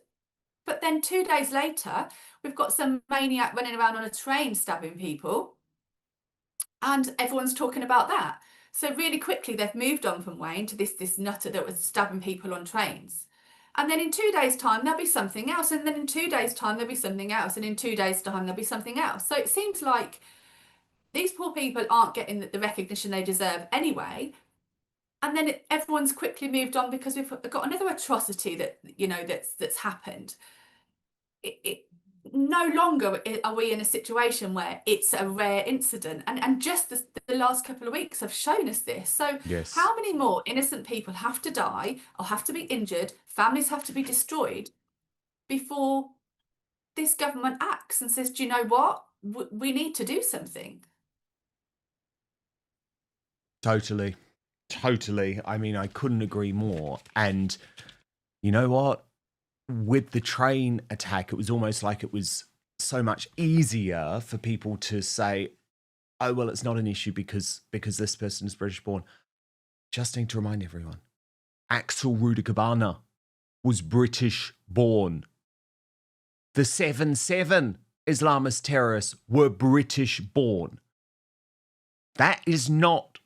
[SPEAKER 2] but then 2 days later, we've got some maniac running around on a train stabbing people, and everyone's talking about that. So really quickly, they've moved on from Wayne to this nutter that was stabbing people on trains. And then in 2 days' time, there'll be something else. And then in 2 days' time, there'll be something else. And in 2 days' time, there'll be something else. So it seems like these poor people aren't getting the recognition they deserve anyway. And then everyone's quickly moved on because we've got another atrocity that's happened. No longer are we in a situation where it's a rare incident, and just the last couple of weeks have shown us this. So
[SPEAKER 1] Yes.
[SPEAKER 2] How many more innocent people have to die or have to be injured, families have to be destroyed before this government acts and says, do you know what, we need to do something?
[SPEAKER 1] Totally. I mean, I couldn't agree more. And you know what? With the train attack, it was almost like it was so much easier for people to say, oh, well, it's not an issue because this person is British born. Just need to remind everyone, Axel Rudakuabana was British born. The 7/7 Islamist terrorists were British born. That is not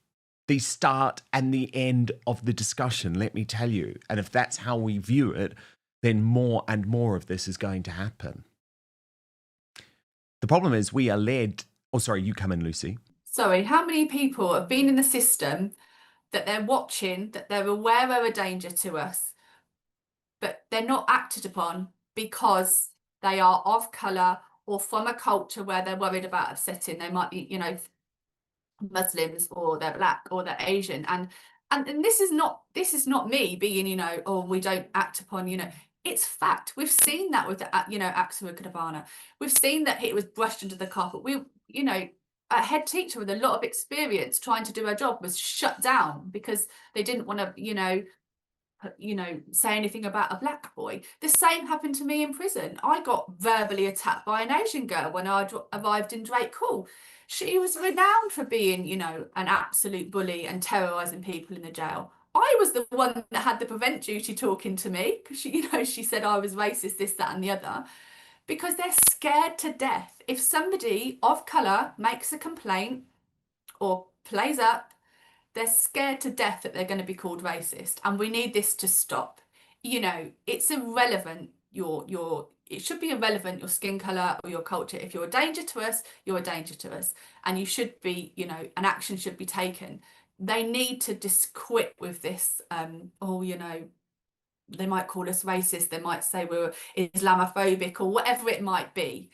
[SPEAKER 1] the start and the end of the discussion, let me tell you. And if that's how we view it, then more and more of this is going to happen. The problem is we are led... Oh, sorry, you come in, Lucy.
[SPEAKER 2] Sorry, how many people have been in the system that they're watching, that they're aware are a danger to us, but they're not acted upon because they are of colour or from a culture where they're worried about upsetting? They might be, Muslims, or they're black, or they're Asian, and this is not me being, oh, we don't act upon, it's fact. We've seen that with Axel Rudakuabana. We've seen that it was brushed under the carpet. A head teacher with a lot of experience trying to do her job was shut down because they didn't want to, say anything about a black boy. The same happened to me in prison. I got verbally attacked by an Asian girl when I arrived in Drake Hall. She was renowned for being, an absolute bully and terrorising people in the jail. I was the one that had the prevent duty talking to me because she said I was racist, this, that, and the other, because they're scared to death. If somebody of colour makes a complaint or plays up, they're scared to death that they're going to be called racist, and we need this to stop. It's irrelevant. It should be irrelevant your skin colour or your culture. If you're a danger to us, you're a danger to us, and you should be, an action should be taken. they need to just quit with this, they might call us racist, they might say we're Islamophobic or whatever it might be.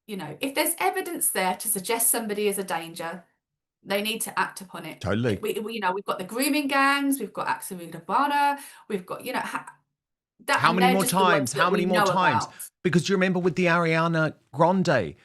[SPEAKER 2] If there's evidence there to suggest somebody is a danger, they need to act upon it.
[SPEAKER 1] Totally.
[SPEAKER 2] We've got the grooming gangs, we've got Axel Rudakuabana, we've got,
[SPEAKER 1] how many more times? How many more times? Because do you remember with the Ariana Grande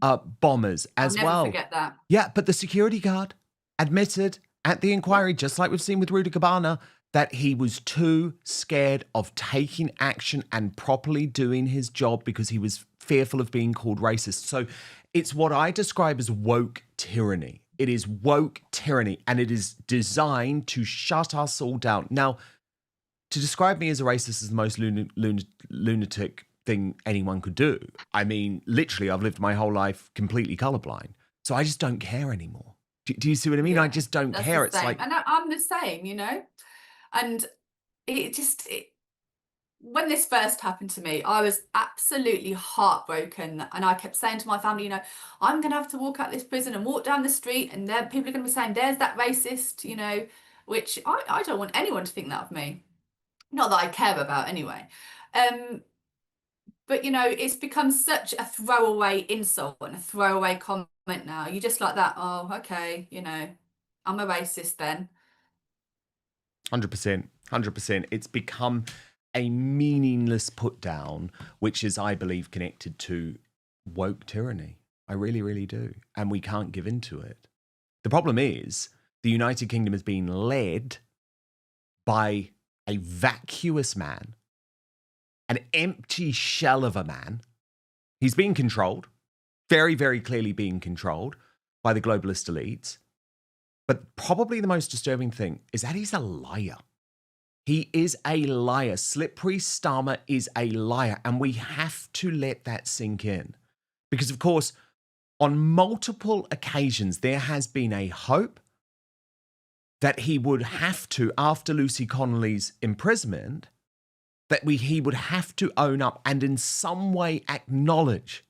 [SPEAKER 1] bombers as well?
[SPEAKER 2] I'll never forget that.
[SPEAKER 1] Yeah, but the security guard admitted at the inquiry, just like we've seen with Rudakubana, that he was too scared of taking action and properly doing his job because he was fearful of being called racist. So it's what I describe as woke tyranny. It is woke tyranny, and it is designed to shut us all down. Now, to describe me as a racist is the most lunatic thing anyone could do. I mean, literally, I've lived my whole life completely colorblind. So I just don't care anymore. Do you see what I mean?
[SPEAKER 2] Yeah,
[SPEAKER 1] I just don't care. It's like...
[SPEAKER 2] And I'm the same, And when this first happened to me, I was absolutely heartbroken. And I kept saying to my family, I'm going to have to walk out this prison and walk down the street. And then people are going to be saying, there's that racist, which I don't want anyone to think that of me. Not that I care about anyway. But, it's become such a throwaway insult and a throwaway comment now. You just like that, oh, okay, I'm a racist then.
[SPEAKER 1] 100%. 100%. It's become a meaningless put down, which is, I believe, connected to woke tyranny. I really, really do. And we can't give in to it. The problem is the United Kingdom is being led by a vacuous man, an empty shell of a man. He's being controlled, very, very clearly being controlled by the globalist elites. But probably the most disturbing thing is that he's a liar. He is a liar. Slippery Starmer is a liar. And we have to let that sink in. Because, of course, on multiple occasions, there has been a hope that he would have to, after Lucy Connolly's imprisonment, that he would have to own up and in some way acknowledge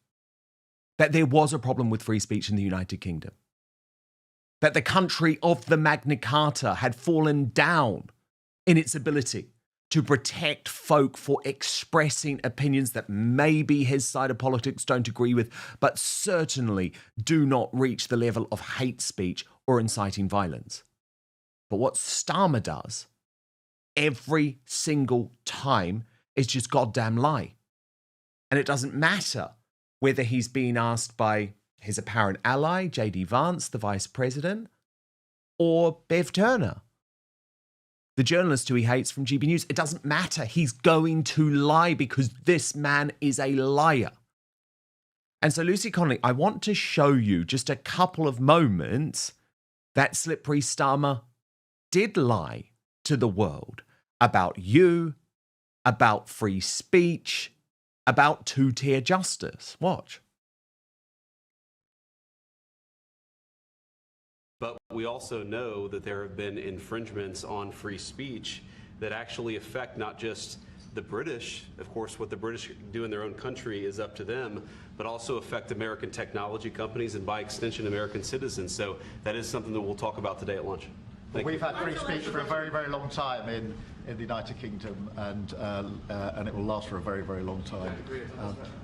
[SPEAKER 1] that there was a problem with free speech in the United Kingdom. That the country of the Magna Carta had fallen down in its ability to protect folk for expressing opinions that maybe his side of politics don't agree with, but certainly do not reach the level of hate speech or inciting violence. But what Starmer does every single time is just goddamn lie. And it doesn't matter whether he's being asked by his apparent ally, J.D. Vance, the vice president, or Bev Turner, the journalist who he hates from GB News. It doesn't matter. He's going to lie because this man is a liar. And so, Lucy Connolly, I want to show you just a couple of moments that Slippery Starmer did lie to the world about you, about free speech, about two-tier justice. Watch.
[SPEAKER 7] But we also know that there have been infringements on free speech that actually affect not just the British, of course, what the British do in their own country is up to them, but also affect American technology companies and by extension American citizens. So that is something that we'll talk about today at lunch.
[SPEAKER 8] We've had free speech for a very, very long time in the United Kingdom, and it will last for a very, very long time.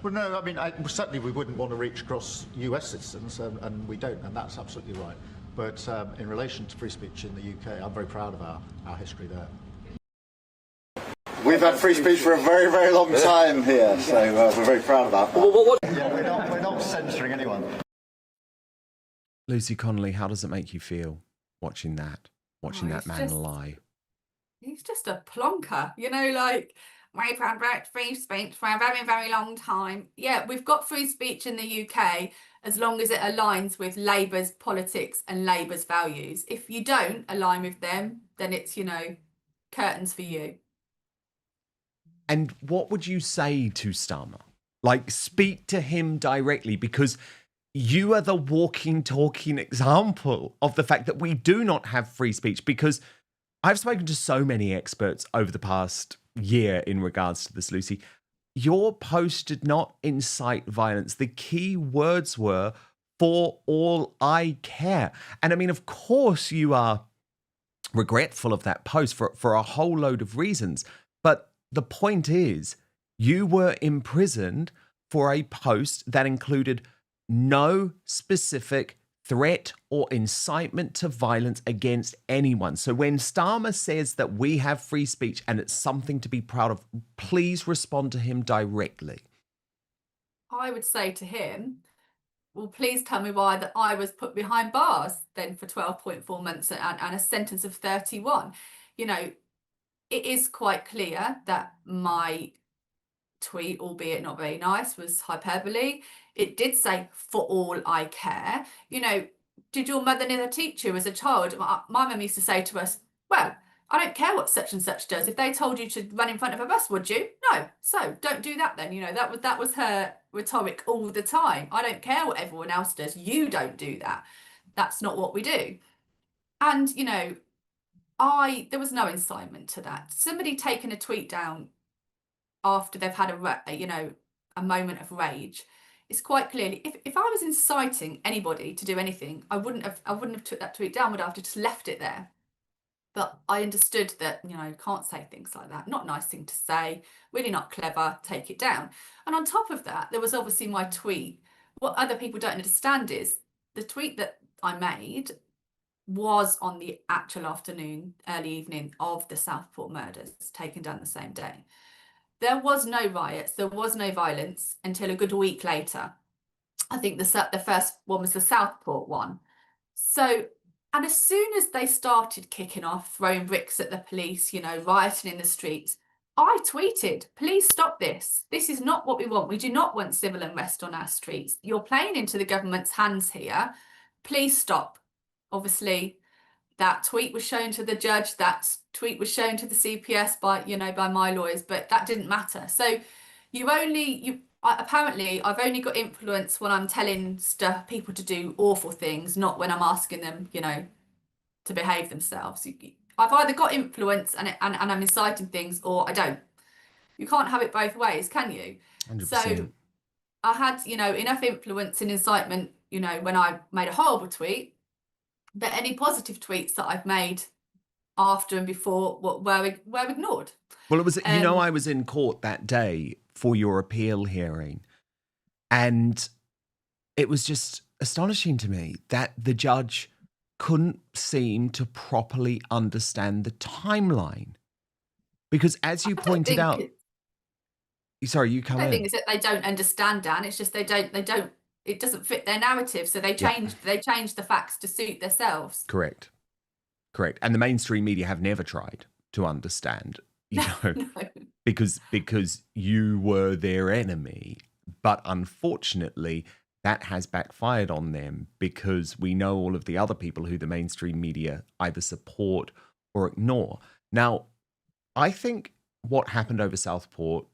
[SPEAKER 8] Well, no, I mean, certainly we wouldn't want to reach across US citizens, and we don't, and that's absolutely right. But in relation to free speech in the UK, I'm very proud of our history there.
[SPEAKER 9] We've had free speech for a very, very long time here, so we're very proud about that.
[SPEAKER 8] Yeah, we're not censoring anyone.
[SPEAKER 1] Lucy Connolly, how does it make you feel watching that? Watching that man lie.
[SPEAKER 2] He's just a plonker, we've had free speech for a very, very long time. Yeah, we've got free speech in the UK as long as it aligns with Labour's politics and Labour's values. If you don't align with them, then it's, curtains for you.
[SPEAKER 1] And what would you say to Starmer? Like, speak to him directly, because you are the walking, talking example of the fact that we do not have free speech. Because I've spoken to so many experts over the past year in regards to this, Lucy. Your post did not incite violence. The key words were, for all I care. And I mean, of course you are regretful of that post for a whole load of reasons. But the point is, you were imprisoned for a post that included no specific threat or incitement to violence against anyone. So when Starmer says that we have free speech and it's something to be proud of, please respond to him directly.
[SPEAKER 2] I would say to him, well, please tell me why that I was put behind bars then for 12.4 months and a sentence of 31. You know, it is quite clear that my tweet, albeit not very nice, was hyperbole. It did say, for all I care. You know, did your mother never teach you as a child? My mum used to say to us, well, I don't care what such and such does. If they told you to run in front of a bus, would you? No. So don't do that then. You know, that was her rhetoric all the time. I don't care what everyone else does. You don't do that. That's not what we do. And, you know, there was no incitement to that. Somebody taking a tweet down after they've had a moment of rage, it's quite clearly, if I was inciting anybody to do anything, I wouldn't have took that tweet down. Would I have just left it there? But I understood that, you know, can't say things like that. Not a nice thing to say, really not clever, take it down. And on top of that, there was obviously my tweet. What other people don't understand is the tweet that I made was on the actual afternoon, early evening of the Southport murders, taken down the same day. There was no riots, there was no violence until a good week later. I think the first one was the Southport one. So, and as soon as they started kicking off, throwing bricks at the police, you know, rioting in the streets, I tweeted, please stop this. This is not what we want. We do not want civil unrest on our streets. You're playing into the government's hands here. Please stop. Obviously, that tweet was shown to the judge. That tweet was shown to the CPS by my lawyers, but that didn't matter. So apparently I've only got influence when I'm telling people to do awful things, not when I'm asking them, you know, to behave themselves. I've either got influence and I'm inciting things, or I don't. You can't have it both ways, can you?
[SPEAKER 1] 100%.
[SPEAKER 2] So I had, you know, enough influence and incitement, you know, when I made a horrible tweet, but any positive tweets that I've made after and before were ignored.
[SPEAKER 1] Well, it was, I was in court that day for your appeal hearing, and it was just astonishing to me that the judge couldn't seem to properly understand the timeline. Because as you pointed out, sorry, you come in.
[SPEAKER 2] The thing is that they don't understand, Dan. It's just they don't, it doesn't fit their narrative. So they change the facts to suit themselves.
[SPEAKER 1] Correct. And the mainstream media have never tried to understand, you know,
[SPEAKER 2] No.
[SPEAKER 1] because you were their enemy. But unfortunately, that has backfired on them, because we know all of the other people who the mainstream media either support or ignore. Now, I think what happened over Southport,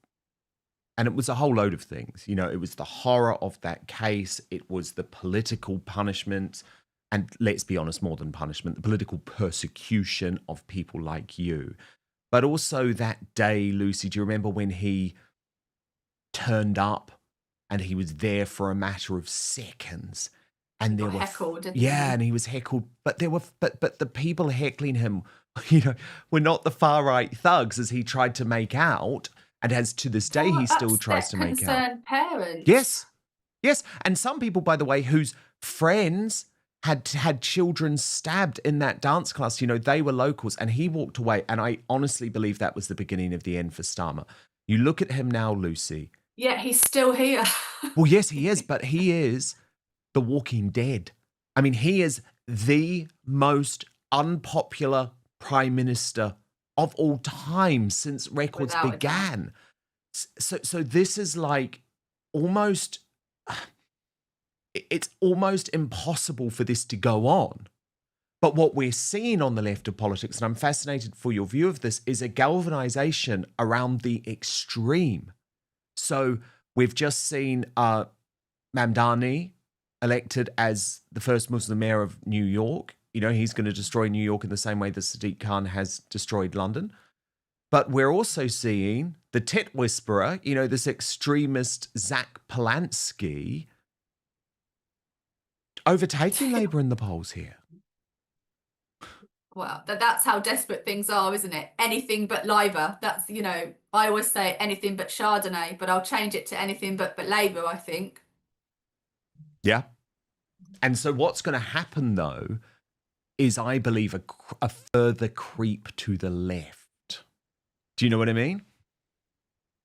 [SPEAKER 1] and it was a whole load of things, you know, it was the horror of that case, it was the political punishment, and let's be honest, more than punishment, the political persecution of people like you. But also that day, Lucy, do you remember when he turned up and he was there for a matter of seconds? And there were
[SPEAKER 2] heckled, didn't he?
[SPEAKER 1] and he was heckled, but there were but the people heckling him, you know, were not the far right thugs as he tried to make out, and as to this day he still tries to make out.
[SPEAKER 2] Concerned parents.
[SPEAKER 1] Yes, and some people, by the way, whose friends had children stabbed in that dance class, you know, they were locals, and he walked away, and I honestly believe that was the beginning of the end for Starmer. You look at him now, Lucy.
[SPEAKER 2] Yeah, he's still here.
[SPEAKER 1] Well, yes, he is, but he is the Walking Dead. I mean, he is the most unpopular prime minister of all time since records began. So this is like almost, it's almost impossible for this to go on. But what we're seeing on the left of politics, and I'm fascinated for your view of this, is a galvanization around the extreme. So we've just seen Mamdani elected as the first Muslim mayor of New York. You know, he's going to destroy New York in the same way that Sadiq Khan has destroyed London. But we're also seeing the tit whisperer, you know, this extremist Zach Polanski overtaking Labour in the polls here.
[SPEAKER 2] Well, that's how desperate things are, isn't it? Anything but Labour. That's, you know, I always say anything but Chardonnay, but I'll change it to anything but Labour, I think.
[SPEAKER 1] Yeah. And so what's going to happen, though, is I believe a further creep to the left. Do you know what I mean?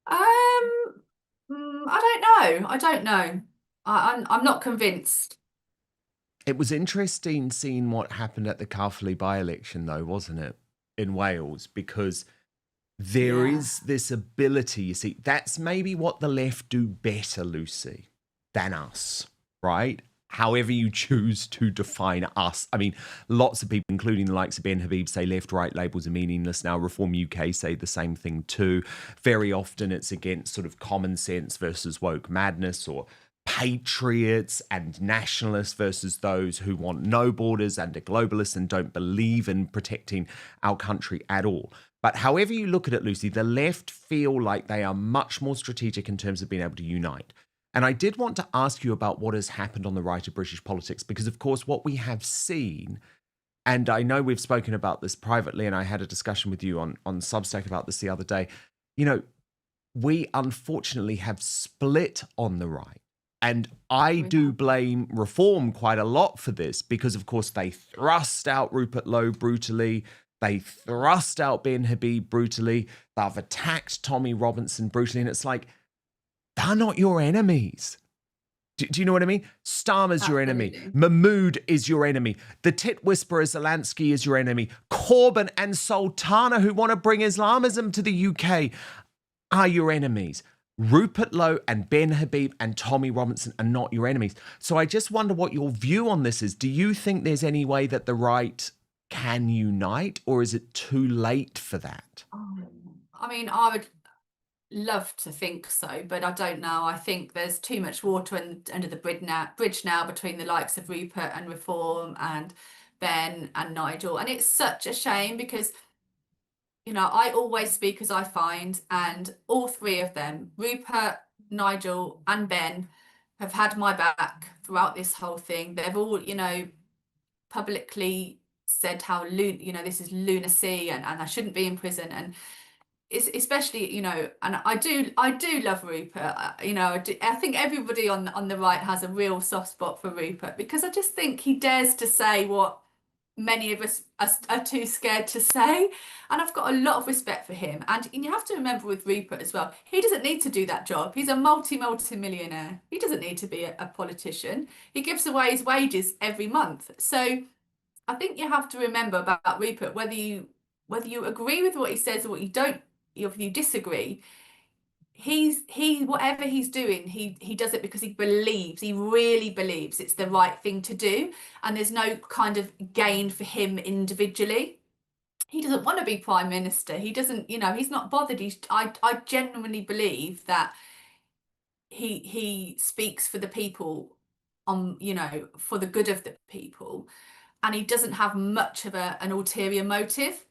[SPEAKER 2] I don't know. I'm not convinced.
[SPEAKER 1] It was interesting seeing what happened at the Caerphilly by-election, though, wasn't it, in Wales? Because there is this ability, you see, that's maybe what the left do better, Lucy, than us, right? However you choose to define us. I mean, lots of people, including the likes of Ben Habib, say left-right labels are meaningless now. Reform UK say the same thing too. Very often it's against sort of common sense versus woke madness, or patriots and nationalists versus those who want no borders and are globalists and don't believe in protecting our country at all. But however you look at it, Lucy, the left feel like they are much more strategic in terms of being able to unite. And I did want to ask you about what has happened on the right of British politics, because, of course, what we have seen, and I know we've spoken about this privately, and I had a discussion with you on Substack about this the other day, you know, we unfortunately have split on the right. And I do blame Reform quite a lot for this, because, of course, they thrust out Rupert Lowe brutally. They thrust out Ben Habib brutally. They've attacked Tommy Robinson brutally. And it's like, they're not your enemies. Do you know what I mean? Starmer's your enemy. Mahmood is your enemy. The tit whisperer Zelensky is your enemy. Corbyn and Sultana, who want to bring Islamism to the UK, are your enemies. Rupert Lowe and Ben Habib and Tommy Robinson are not your enemies. So I just wonder what your view on this is. Do you think there's any way that the right can unite, or is it too late for that?
[SPEAKER 2] I mean, I would love to think so, but I don't know. I think there's too much water under the bridge now between the likes of Rupert and Reform and Ben and Nigel. And it's such a shame because, you know, I always speak as I find, and all three of them, Rupert, Nigel and Ben, have had my back throughout this whole thing. They've all, you know, publicly said how, you know, this is lunacy and I shouldn't be in prison. And it's especially, you know, and I do love Rupert. You know, I think everybody on the right has a real soft spot for Rupert, because I just think he dares to say what many of us are too scared to say, and I've got a lot of respect for him. And you have to remember with Rupert as well, he doesn't need to do that job. He's a multi-millionaire. He doesn't need to be a politician. He gives away his wages every month. So I think you have to remember about Rupert, whether you agree with what he says or what you don't, if you disagree, he whatever he's doing, he does it because he really believes it's the right thing to do, and there's no kind of gain for him individually. He doesn't want to be prime minister. He doesn't, you know, he's not bothered. I genuinely believe that he speaks for the people, you know, for the good of the people, and he doesn't have much of an ulterior motive.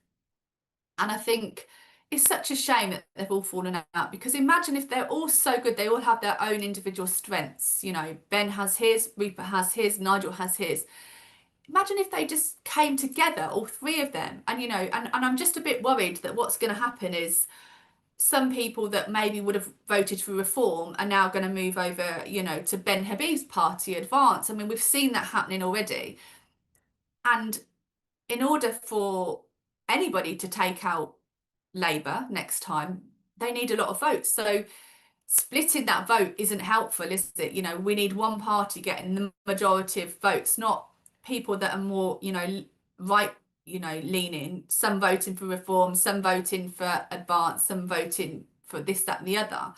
[SPEAKER 2] And I think it's such a shame that they've all fallen out, because imagine if they're all so good, they all have their own individual strengths. You know, Ben has his, Rupert has his, Nigel has his. Imagine if they just came together, all three of them. And, you know, and I'm just a bit worried that what's going to happen is some people that maybe would have voted for Reform are now going to move over, you know, to Ben Habib's party, Advance. I mean, we've seen that happening already. And in order for anybody to take out Labour next time, they need a lot of votes. So splitting that vote isn't helpful, is it? You know, we need one party getting the majority of votes, not people that are more, you know, right, you know, leaning, some voting for Reform, some voting for Advance, some voting for this, that and the other.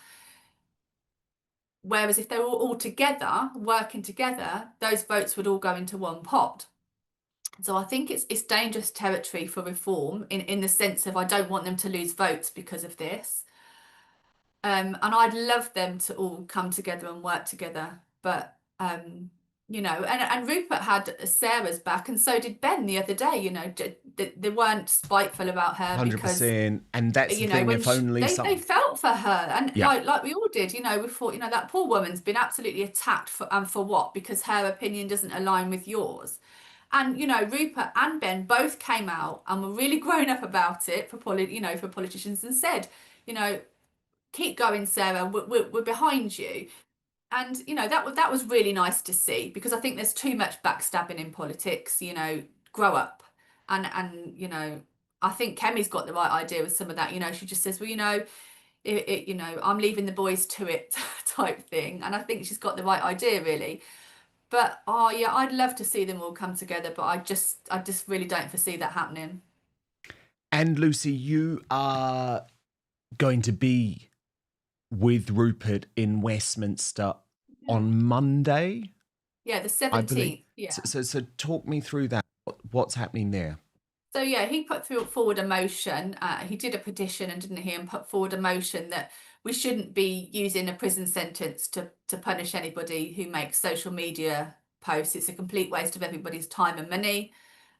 [SPEAKER 2] Whereas if they were all together, working together, those votes would all go into one pot. So I think it's dangerous territory for Reform in the sense of I don't want them to lose votes because of this. And I'd love them to all come together and work together. But, you know, and Rupert had Sarah's back, and so did Ben the other day. You know, they weren't spiteful about her
[SPEAKER 1] 100%.
[SPEAKER 2] because,
[SPEAKER 1] and that's
[SPEAKER 2] you
[SPEAKER 1] the
[SPEAKER 2] know,
[SPEAKER 1] thing,
[SPEAKER 2] when
[SPEAKER 1] if only
[SPEAKER 2] they felt for her. And
[SPEAKER 1] Yeah.
[SPEAKER 2] like we all did, you know, we thought, you know, that poor woman's been absolutely attacked for what? Because her opinion doesn't align with yours. And, you know, Rupert and Ben both came out and were really grown up about it for politicians, and said, you know, keep going, Sarah, we're behind you. And, you know, that was really nice to see, because I think there's too much backstabbing in politics, you know, grow up. And you know, I think Kemi's got the right idea with some of that. You know, she just says, well, you know, you know, I'm leaving the boys to it type thing. And I think she's got the right idea, really. But oh yeah, I'd love to see them all come together, but I just really don't foresee that happening.
[SPEAKER 1] And Lucy, you are going to be with Rupert in Westminster on Monday.
[SPEAKER 2] Yeah, the
[SPEAKER 1] I believe.
[SPEAKER 2] 17th. Yeah.
[SPEAKER 1] So talk me through that. What's happening there?
[SPEAKER 2] So yeah, he put forward a motion. He did a petition, and didn't he? And put forward a motion that we shouldn't be using a prison sentence to punish anybody who makes social media posts. It's a complete waste of everybody's time and money,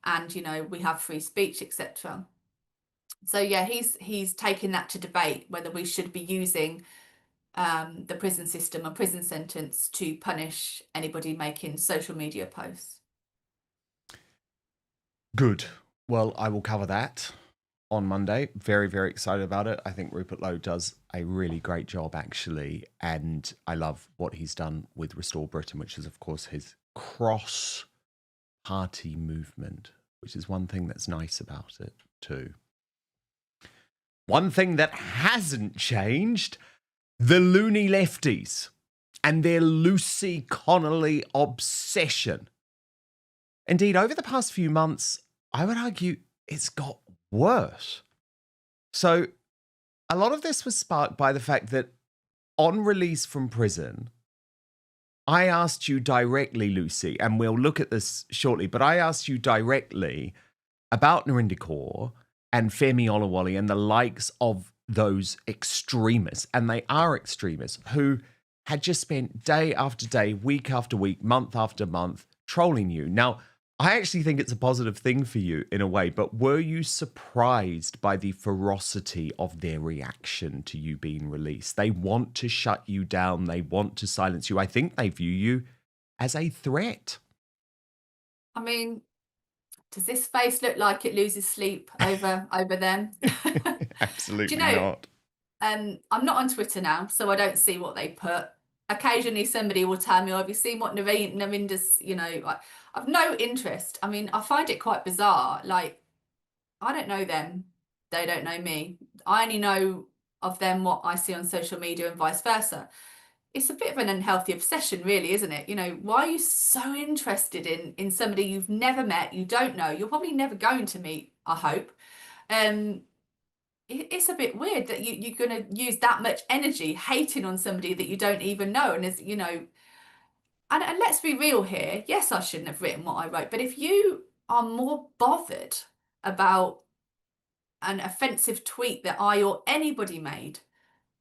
[SPEAKER 2] and you know, we have free speech, etc. So yeah, he's taking that to debate whether we should be using the prison system or prison sentence to punish anybody making social media posts.
[SPEAKER 1] Good. Well, I will cover that on Monday. Very, very excited about it. I think Rupert Lowe does a really great job, actually. And I love what he's done with Restore Britain, which is, of course, his cross-party movement, which is one thing that's nice about it, too. One thing that hasn't changed, the loony lefties and their Lucy Connolly obsession. Indeed, over the past few months, I would argue it's got worse. So a lot of this was sparked by the fact that on release from prison, I asked you directly, Lucy, and we'll look at this shortly, but I asked you directly about Narinder Kaur and Femi Olawale and the likes of those extremists, and they are extremists, who had just spent day after day, week after week, month after month, trolling you. Now, I actually think it's a positive thing for you in a way, but were you surprised by the ferocity of their reaction to you being released? They want to shut you down. They want to silence you. I think they view you as a threat.
[SPEAKER 2] I mean, does this face look like it loses sleep over them?
[SPEAKER 1] Absolutely
[SPEAKER 2] Do you know,
[SPEAKER 1] not.
[SPEAKER 2] I'm not on Twitter now, so I don't see what they put. Occasionally somebody will tell me, oh, have you seen what Narinder's, you know, I've no interest. I mean, I find it quite bizarre. Like, I don't know them. They don't know me. I only know of them what I see on social media and vice versa. It's a bit of an unhealthy obsession, really, isn't it? You know, why are you so interested in somebody you've never met, you don't know, you're probably never going to meet, I hope. It's a bit weird that you're going to use that much energy hating on somebody that you don't even know. And, as you know, and let's be real here. Yes, I shouldn't have written what I wrote, but if you are more bothered about an offensive tweet that I or anybody made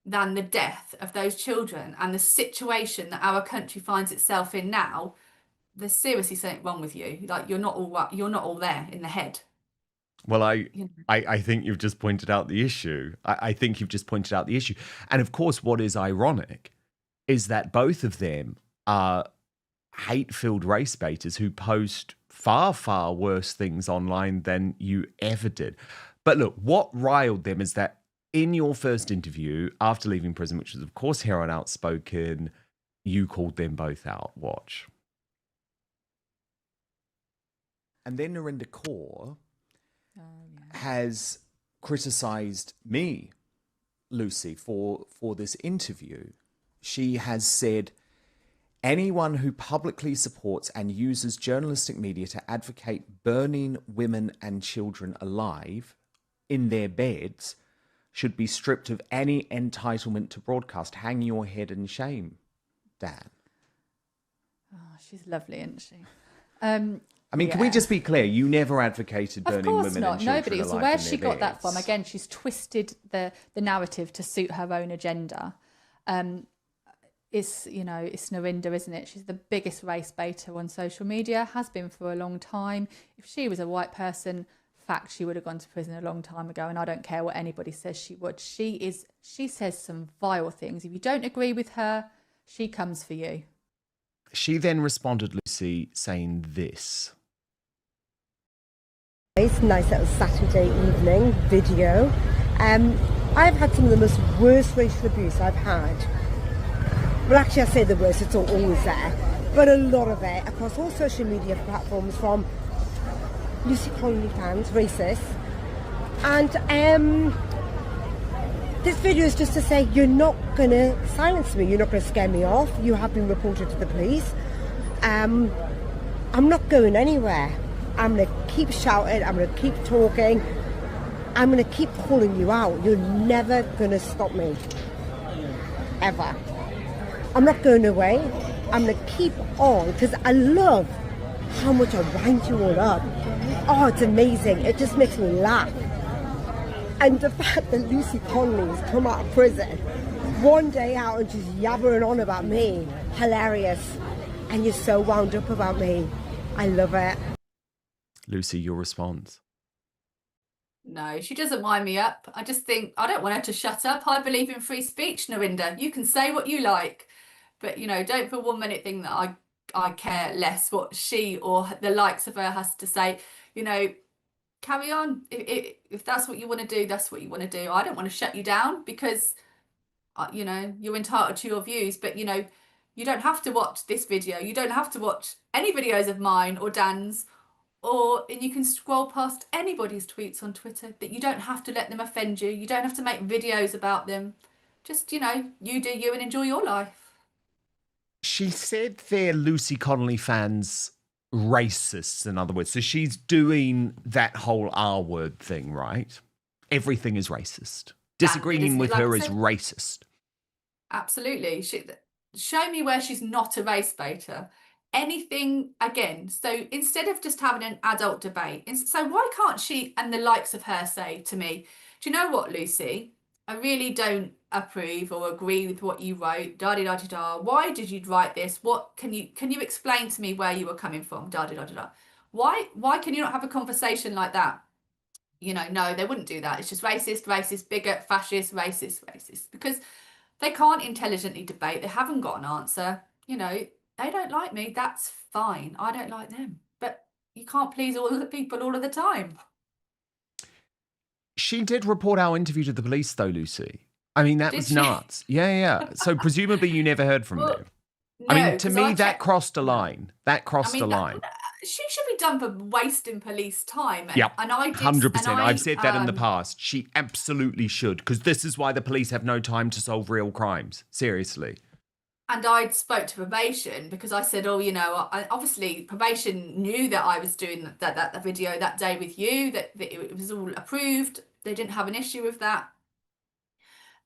[SPEAKER 2] than the death of those children and the situation that our country finds itself in now, there's seriously something wrong with you. Like, you're not all there in the head.
[SPEAKER 1] Well, I think you've just pointed out the issue. I think you've just pointed out the issue. And of course, what is ironic is that both of them are hate-filled race baiters who post far, far worse things online than you ever did. But look, what riled them is that in your first interview after leaving prison, which was, of course, here on Outspoken, you called them both out. Watch. And then Narinder Kaur has criticised me, Lucy, for this interview. She has said, anyone who publicly supports and uses journalistic media to advocate burning women and children alive in their beds should be stripped of any entitlement to broadcast. Hang your head in shame, Dan.
[SPEAKER 5] Oh, she's lovely, isn't she?
[SPEAKER 1] I mean, can we just be clear? You never advocated burning women and children alive in their beds.
[SPEAKER 5] So where she got that from, again, she's twisted the narrative to suit her own agenda. It's Narinder, isn't it? She's the biggest race baiter on social media, has been for a long time. If she was a white person, fact, she would have gone to prison a long time ago, and I don't care what anybody says she would. She says some vile things. If you don't agree with her, she comes for you.
[SPEAKER 1] She then responded, Lucy, saying this.
[SPEAKER 10] It's a nice little Saturday evening video. I've had some of the most worst racial abuse I've had. Well, actually, I say the worst, it's always there. But a lot of it across all social media platforms, from Lucy Connolly fans, racists. And this video is just to say, you're not going to silence me. You're not going to scare me off. You have been reported to the police. I'm not going anywhere. I'm going to keep shouting. I'm going to keep talking. I'm going to keep calling you out. You're never going to stop me. Ever. I'm not going away. I'm going to keep on, because I love how much I wind you all up. Oh, it's amazing. It just makes me laugh. And the fact that Lucy Connolly has come out of prison one day out and just yabbering on about me, hilarious. And you're so wound up about me. I love it.
[SPEAKER 1] Lucy, your response?
[SPEAKER 2] No, she doesn't wind me up. I just think, I don't want her to shut up. I believe in free speech, Narinder. You can say what you like. But, you know, don't for 1 minute think that I care less what she or the likes of her has to say. You know, carry on. If that's what you want to do, that's what you want to do. I don't want to shut you down because, you know, you're entitled to your views. But, you know, you don't have to watch this video. You don't have to watch any videos of mine or Dan's, and you can scroll past anybody's tweets on Twitter. That you don't have to let them offend you. You don't have to make videos about them. Just, you know, you do you and enjoy your life.
[SPEAKER 1] She said they're Lucy Connolly fans racists, in other words. So she's doing that whole R word thing, right? Everything is racist. Disagreeing with her is racist.
[SPEAKER 2] Absolutely. Show me where she's not a race baiter. Anything, again. So instead of just having an adult debate, so why can't she and the likes of her say to me, do you know what, Lucy? I really don't approve or agree with what you wrote. Da da da da da. Why did you write this? What can you explain to me where you were coming from? Da da da da da. Why can you not have a conversation like that? You know, no, they wouldn't do that. It's just racist, bigot, fascist, racist. Because they can't intelligently debate. They haven't got an answer. You know, they don't like me. That's fine. I don't like them. But you can't please all of the people all of the time.
[SPEAKER 1] She did report our interview to the police, though, Lucy. I mean, that was nuts. Yeah. So presumably you never heard from them.
[SPEAKER 2] No,
[SPEAKER 1] I mean, to me, that crossed a line. That crossed a line.
[SPEAKER 2] She should be done for wasting police time.
[SPEAKER 1] Yeah,
[SPEAKER 2] and I
[SPEAKER 1] 100%. I've said that in the past. She absolutely should, because this is why the police have no time to solve real crimes. Seriously.
[SPEAKER 2] And I spoke to probation because I said, oh, you know, obviously probation knew that I was doing that video that day with you, that it was all approved. They didn't have an issue with that.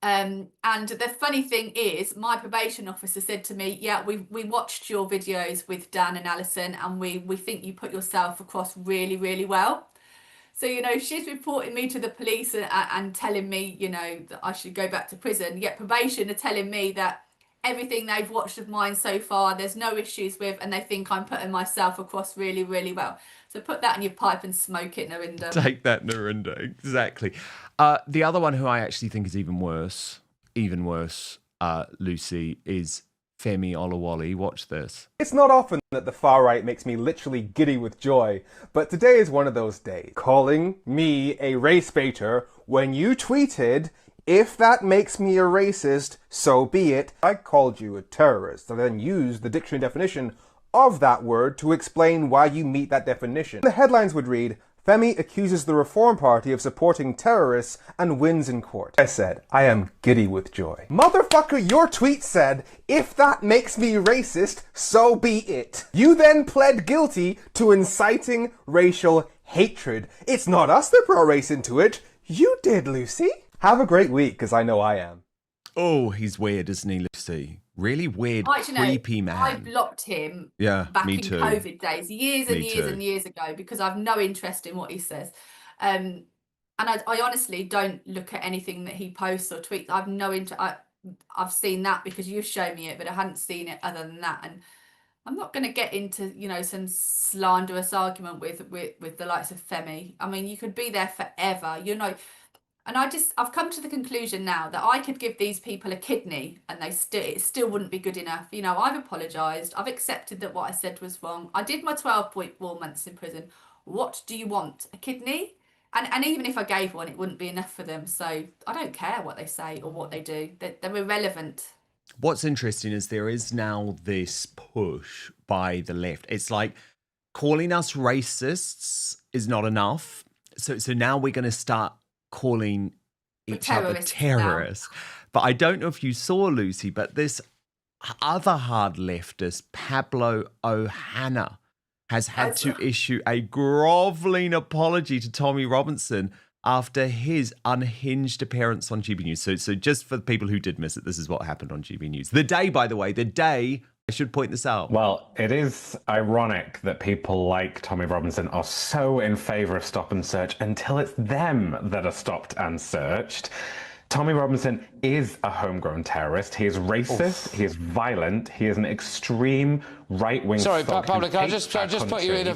[SPEAKER 2] And the funny thing is, my probation officer said to me, yeah, we watched your videos with Dan and Alison, and we think you put yourself across really, really well. So, you know, she's reporting me to the police and telling me, you know, that I should go back to prison. Yet probation are telling me that everything they've watched of mine so far, there's no issues with, and they think I'm putting myself across really, really well. So put that in your pipe and smoke it, Narinder.
[SPEAKER 1] Take that, Narinder. Exactly. The other one who I actually think is even worse, Lucy, is Femi Olawale. Watch this.
[SPEAKER 11] It's not often that the far right makes me literally giddy with joy, but today is one of those days. Calling me a race baiter when you tweeted, "If that makes me a racist, so be it." I called you a terrorist, and then used the dictionary definition of that word to explain why you meet that definition. The headlines would read, "Femi accuses the Reform Party of supporting terrorists and wins in court." I said, I am giddy with joy. Motherfucker, your tweet said, "If that makes me racist, so be it." You then pled guilty to inciting racial hatred. It's not us that brought race into it. You did, Lucy. Have a great week, because I know I am.
[SPEAKER 1] Oh, he's weird, isn't he, Lucy? Really weird, creepy man.
[SPEAKER 2] I blocked him
[SPEAKER 1] back
[SPEAKER 2] in
[SPEAKER 1] too.
[SPEAKER 2] COVID days, years and years ago, because I've no interest in what he says. And I honestly don't look at anything that he posts or tweets. I've no interest. I've seen that because you've shown me it, but I hadn't seen it other than that. And I'm not going to get into, you know, some slanderous argument with the likes of Femi. I mean, you could be there forever, you know. And I've come to the conclusion now that I could give these people a kidney and it still wouldn't be good enough. You know, I've apologised. I've accepted that what I said was wrong. I did my 12.4 months in prison. what do you want? A kidney? And even if I gave one, it wouldn't be enough for them. So I don't care what they say or what they do. They're irrelevant.
[SPEAKER 1] What's interesting is there is now this push by the left. It's like calling us racists is not enough. So now we're going to start calling each other terrorists. But I don't know if you saw, Lucy, but this other hard leftist, Pablo Ohana, has had to issue a grovelling apology to Tommy Robinson after his unhinged appearance on GB News. So just for the people who did miss it, this is what happened on GB News. The day, by the way, I should point this out.
[SPEAKER 12] Well, it is ironic that people like Tommy Robinson are so in favour of stop and search until it's them that are stopped and searched. Tommy Robinson is a homegrown terrorist. He is racist. He is violent. He is an extreme right-wing.
[SPEAKER 13] Sorry, Pablo, can I just put you in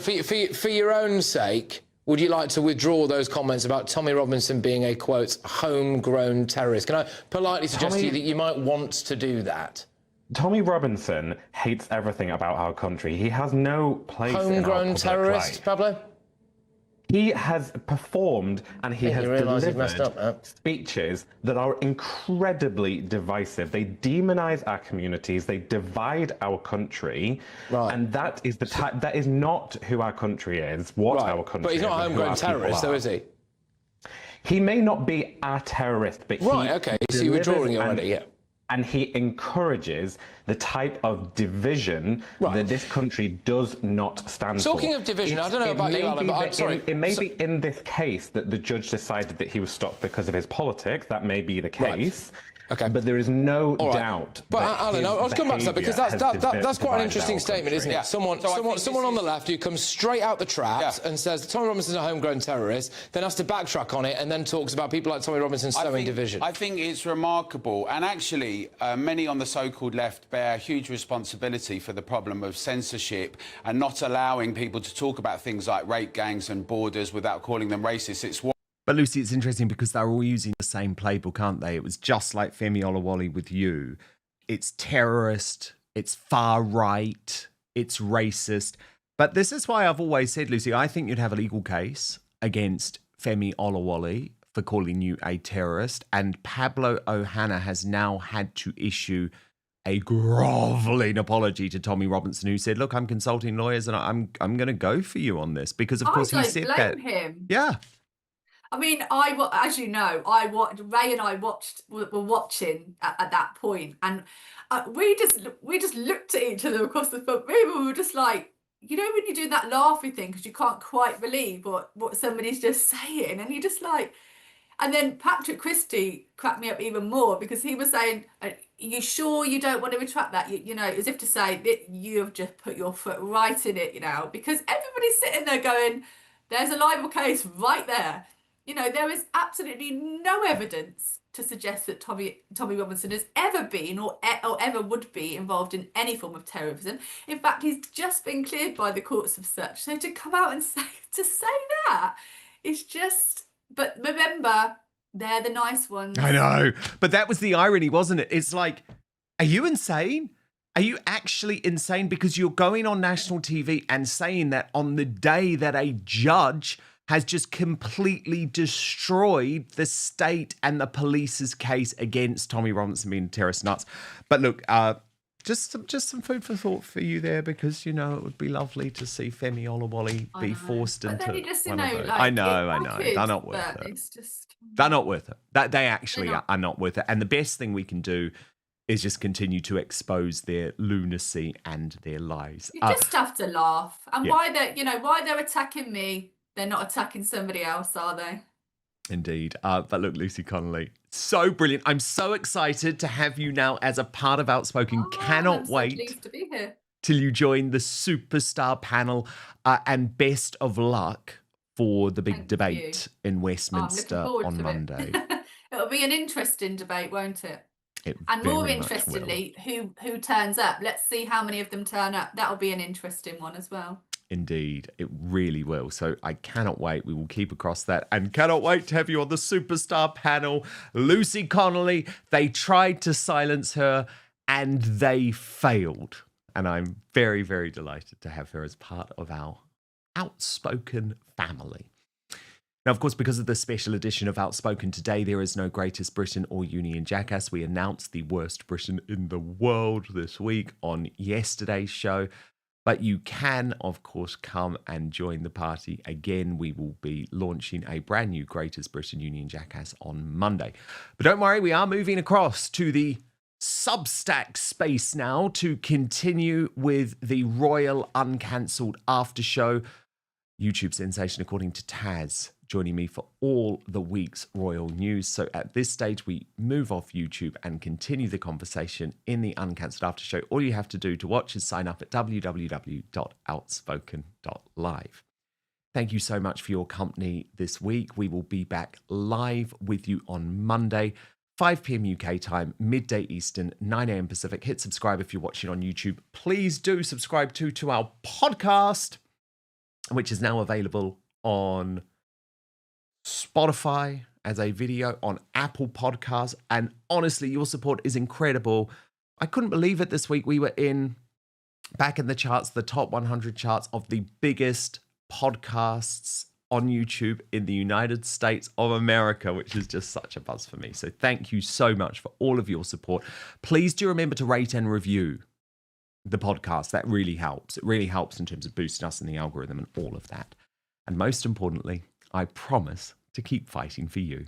[SPEAKER 13] for your own sake? Would you like to withdraw those comments about Tommy Robinson being a, quote, homegrown terrorist? Can I politely suggest to you that you might want to do that?
[SPEAKER 12] Tommy Robinson hates everything about our country. He has no place in our
[SPEAKER 13] homegrown
[SPEAKER 12] public
[SPEAKER 13] terrorist,
[SPEAKER 12] life.
[SPEAKER 13] Pablo?
[SPEAKER 12] He has performed and he has delivered speeches that are incredibly divisive. They demonize our communities, they divide our country, and that is that is not who our country is, our country is.
[SPEAKER 13] But he's not a homegrown terrorist, though, is he?
[SPEAKER 12] He may not be a terrorist, but
[SPEAKER 13] okay, so you were drawing already, yeah.
[SPEAKER 12] And he encourages the type of division that this country does not stand for.
[SPEAKER 13] Talking of division, I don't know about you, Alan, but I'm sorry.
[SPEAKER 12] It may be in this case that the judge decided that he was stopped because of his politics. That may be the case.
[SPEAKER 13] Okay.
[SPEAKER 12] But there is no doubt.
[SPEAKER 13] But Alan, I was coming back to that because that's quite an interesting statement, isn't it?
[SPEAKER 14] Yeah.
[SPEAKER 13] Someone on the left who comes straight out the traps and says Tommy Robinson's a homegrown terrorist, then has to backtrack on it and then talks about people like Tommy Robinson sowing division.
[SPEAKER 14] I think it's remarkable, and actually many on the so-called left bear huge responsibility for the problem of censorship and not allowing people to talk about things like rape gangs and borders without calling them racist.
[SPEAKER 1] But Lucy, it's interesting because they're all using the same playbook, aren't they? It was just like Femi Olawale with you. It's terrorist, it's far right, it's racist. But this is why I've always said, Lucy, I think you'd have a legal case against Femi Olawale for calling you a terrorist. And Pablo Ohana has now had to issue a grovelling apology to Tommy Robinson, who said, look, I'm consulting lawyers and I'm going to go for you on this. Because, of course, he said that.
[SPEAKER 2] I don't blame him.
[SPEAKER 1] Yeah.
[SPEAKER 2] I mean, as you know, Ray and I were watching at that point, and we just looked at each other across the front room, and we were just like, you know, when you do that laughy thing because you can't quite believe what somebody's just saying, and you just like, and then Patrick Christie cracked me up even more because he was saying, "Are you sure you don't want to retract that?" You know, as if to say that you have just put your foot right in it, you know, because everybody's sitting there going, "There's a libel case right there." You know, there is absolutely no evidence to suggest that Tommy Robinson has ever been or ever would be involved in any form of terrorism. In fact, he's just been cleared by the courts of such. So to come out and say that is just. But remember, they're the nice ones.
[SPEAKER 1] I know, but that was the irony, wasn't it? It's like, are you insane? Are you actually insane? Because you're going on national TV and saying that on the day that a judge has just completely destroyed the state and the police's case against Tommy Robinson being terrorist nuts. But look, just some food for thought for you there, because, you know, it would be lovely to see Femi Olawale be forced into one of those. I know. They're not worth it. They're not worth it. They actually are not worth it. And the best thing we can do is just continue to expose their lunacy and their lies.
[SPEAKER 2] You just have to laugh. And why they're attacking me, they're not attacking somebody else, are they?
[SPEAKER 1] Indeed. But look, Lucy Connolly, so brilliant. I'm so excited to have you now as a part of Outspoken. Cannot wait
[SPEAKER 2] pleased to be here.
[SPEAKER 1] Till you join the superstar panel. And best of luck for the big debate in Westminster on Monday.
[SPEAKER 2] It'll be an interesting debate, won't it? And
[SPEAKER 1] very
[SPEAKER 2] more
[SPEAKER 1] much
[SPEAKER 2] interestingly, who turns up. Let's see how many of them turn up. That'll be an interesting one as well.
[SPEAKER 1] Indeed, it really will. So I cannot wait. We will keep across that and cannot wait to have you on the superstar panel. Lucy Connolly, they tried to silence her and they failed. And I'm very, very delighted to have her as part of our Outspoken family. Now, of course, because of the special edition of Outspoken today, there is no Greatest Britain or Union Jackass. We announced the worst Britain in the world this week on yesterday's show. But you can, of course, come and join the party again. We will be launching a brand new Greatest Britain Union Jackass on Monday. But don't worry, we are moving across to the Substack space now to continue with the Royal Uncancelled After Show. YouTube sensation, according to Taz, joining me for all the week's royal news. So at this stage, we move off YouTube and continue the conversation in the Uncancelled After Show. All you have to do to watch is sign up at www.outspoken.live. Thank you so much for your company this week. We will be back live with you on Monday, 5 p.m. UK time, midday Eastern, 9 a.m. Pacific. Hit subscribe if you're watching on YouTube. Please do subscribe to our podcast, which is now available on Spotify as a video, on Apple Podcasts. And honestly, your support is incredible. I couldn't believe it this week. We were back in the charts, the top 100 charts of the biggest podcasts on YouTube in the United States of America, which is just such a buzz for me. So thank you so much for all of your support. Please do remember to rate and review the podcast. That really helps. It really helps in terms of boosting us in the algorithm and all of that. And most importantly, I promise to keep fighting for you.